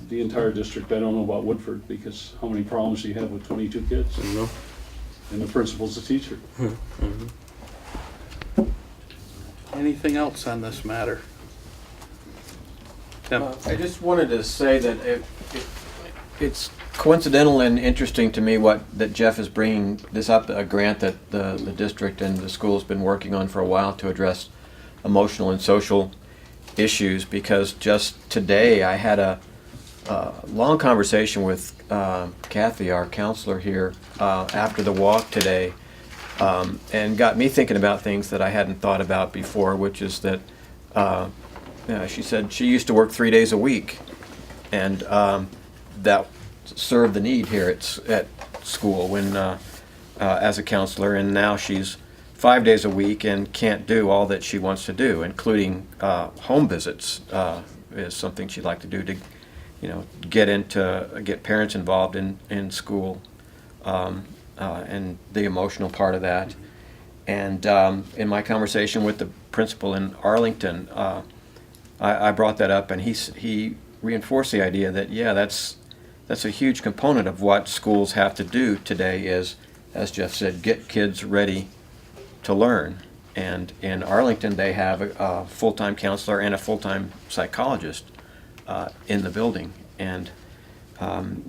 the entire district. I don't know about Woodford, because how many problems do you have with 22 kids? I don't know. And the principal's a teacher. Anything else on this matter? Tim? I just wanted to say that it's coincidental and interesting to me that Jeff is bringing this up, a grant that the district and the school's been working on for a while to address emotional and social issues, because just today I had a long conversation with Kathy, our counselor here, after the walk today, and got me thinking about things that I hadn't thought about before, which is that she said she used to work 3 days a week, and that served the need here at school when as a counselor, and now she's 5 days a week and can't do all that she wants to do, including home visits is something she'd like to do to, get parents involved in school and the emotional part of that. And in my conversation with the principal in Arlington, I brought that up, and he reinforced the idea that, yeah, that's a huge component of what schools have to do today is, as Jeff said, get kids ready to learn. And in Arlington, they have a full-time counselor and a full-time psychologist in the building. And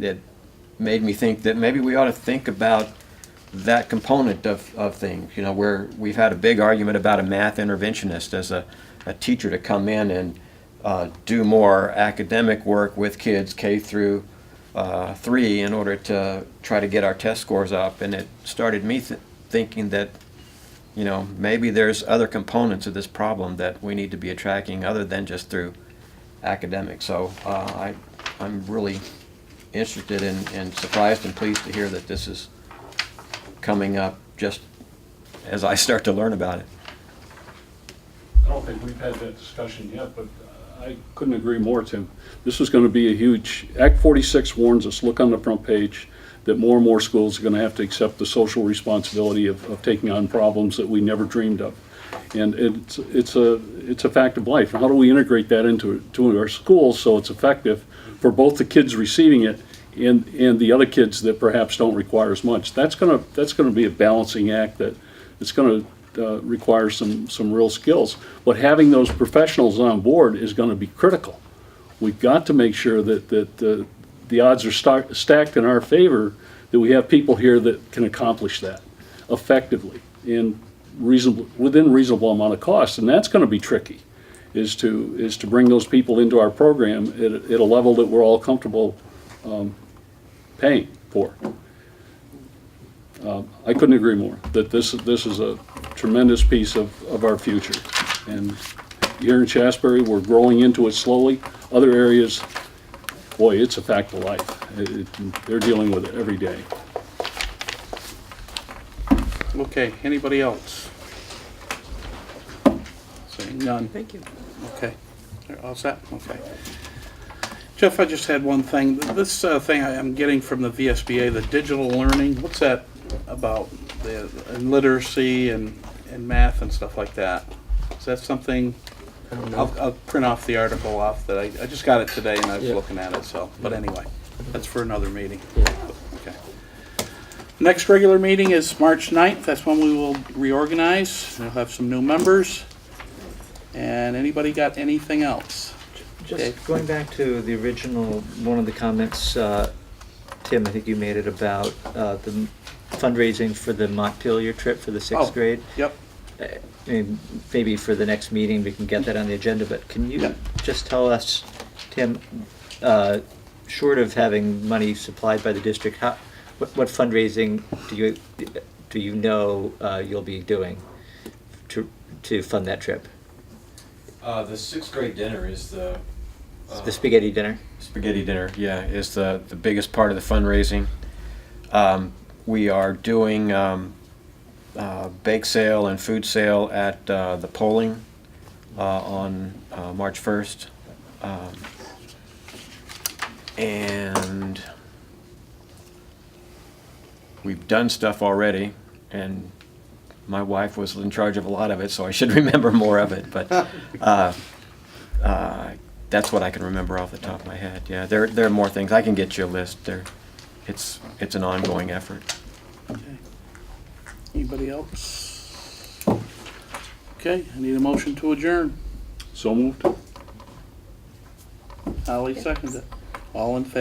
it made me think that maybe we ought to think about that component of things, where we've had a big argument about a math interventionist as a teacher to come in and do more academic work with kids K through 3 in order to try to get our test scores up. And it started me thinking that, maybe there's other components of this problem that we need to be attacking other than just through academics. So I'm really interested and surprised and pleased to hear that this is coming up just as I start to learn about it. I don't think we've had that discussion yet, but I couldn't agree more, Tim. This is going to be a huge, Act 46 warns us, look on the front page, that more and more schools are going to have to accept the social responsibility of taking on problems that we never dreamed of. And it's a fact of life. How do we integrate that into our schools so it's effective for both the kids receiving it and the other kids that perhaps don't require as much? That's going to be a balancing act that it's going to require some real skills. But having those professionals on board is going to be critical. We've got to make sure that the odds are stacked in our favor, that we have people here that can accomplish that effectively and within reasonable amount of cost. And that's going to be tricky, is to bring those people into our program at a level that we're all comfortable paying for. I couldn't agree more that this is a tremendous piece of our future. And here in Shaftsbury, we're growing into it slowly. Other areas, boy, it's a fact of life. They're dealing with it every day. Okay, anybody else? Saying none. Thank you. Okay, they're all set? Okay. Jeff, I just had one thing. This thing I'm getting from the VSBA, the digital learning, what's that about? And literacy and math and stuff like that. Is that something? I'll print off the article off that I just got it today and I was looking at it, so, but anyway, that's for another meeting. Okay. Next regular meeting is March 9th. That's when we will reorganize. We'll have some new members. And anybody got anything else? Just going back to the original, one of the comments, Tim, I think you made it about the fundraising for the Montpelier trip for the sixth grade. Yep. I mean, maybe for the next meeting we can get that on the agenda, but can you just tell us, Tim, short of having money supplied by the district, what fundraising do you know you'll be doing to fund that trip? The sixth grade dinner is the spaghetti dinner. Spaghetti dinner, yeah, is the biggest part of the fundraising. We are doing bake sale and food sale at the polling on March 1st. And we've done stuff already, and my wife was in charge of a lot of it, so I should remember more of it, but that's what I can remember off the top of my head. Yeah, there are more things. I can get you a list. It's an ongoing effort. Okay. Anybody else? Okay, I need a motion to adjourn. So moved. Holly seconded it. All in favor?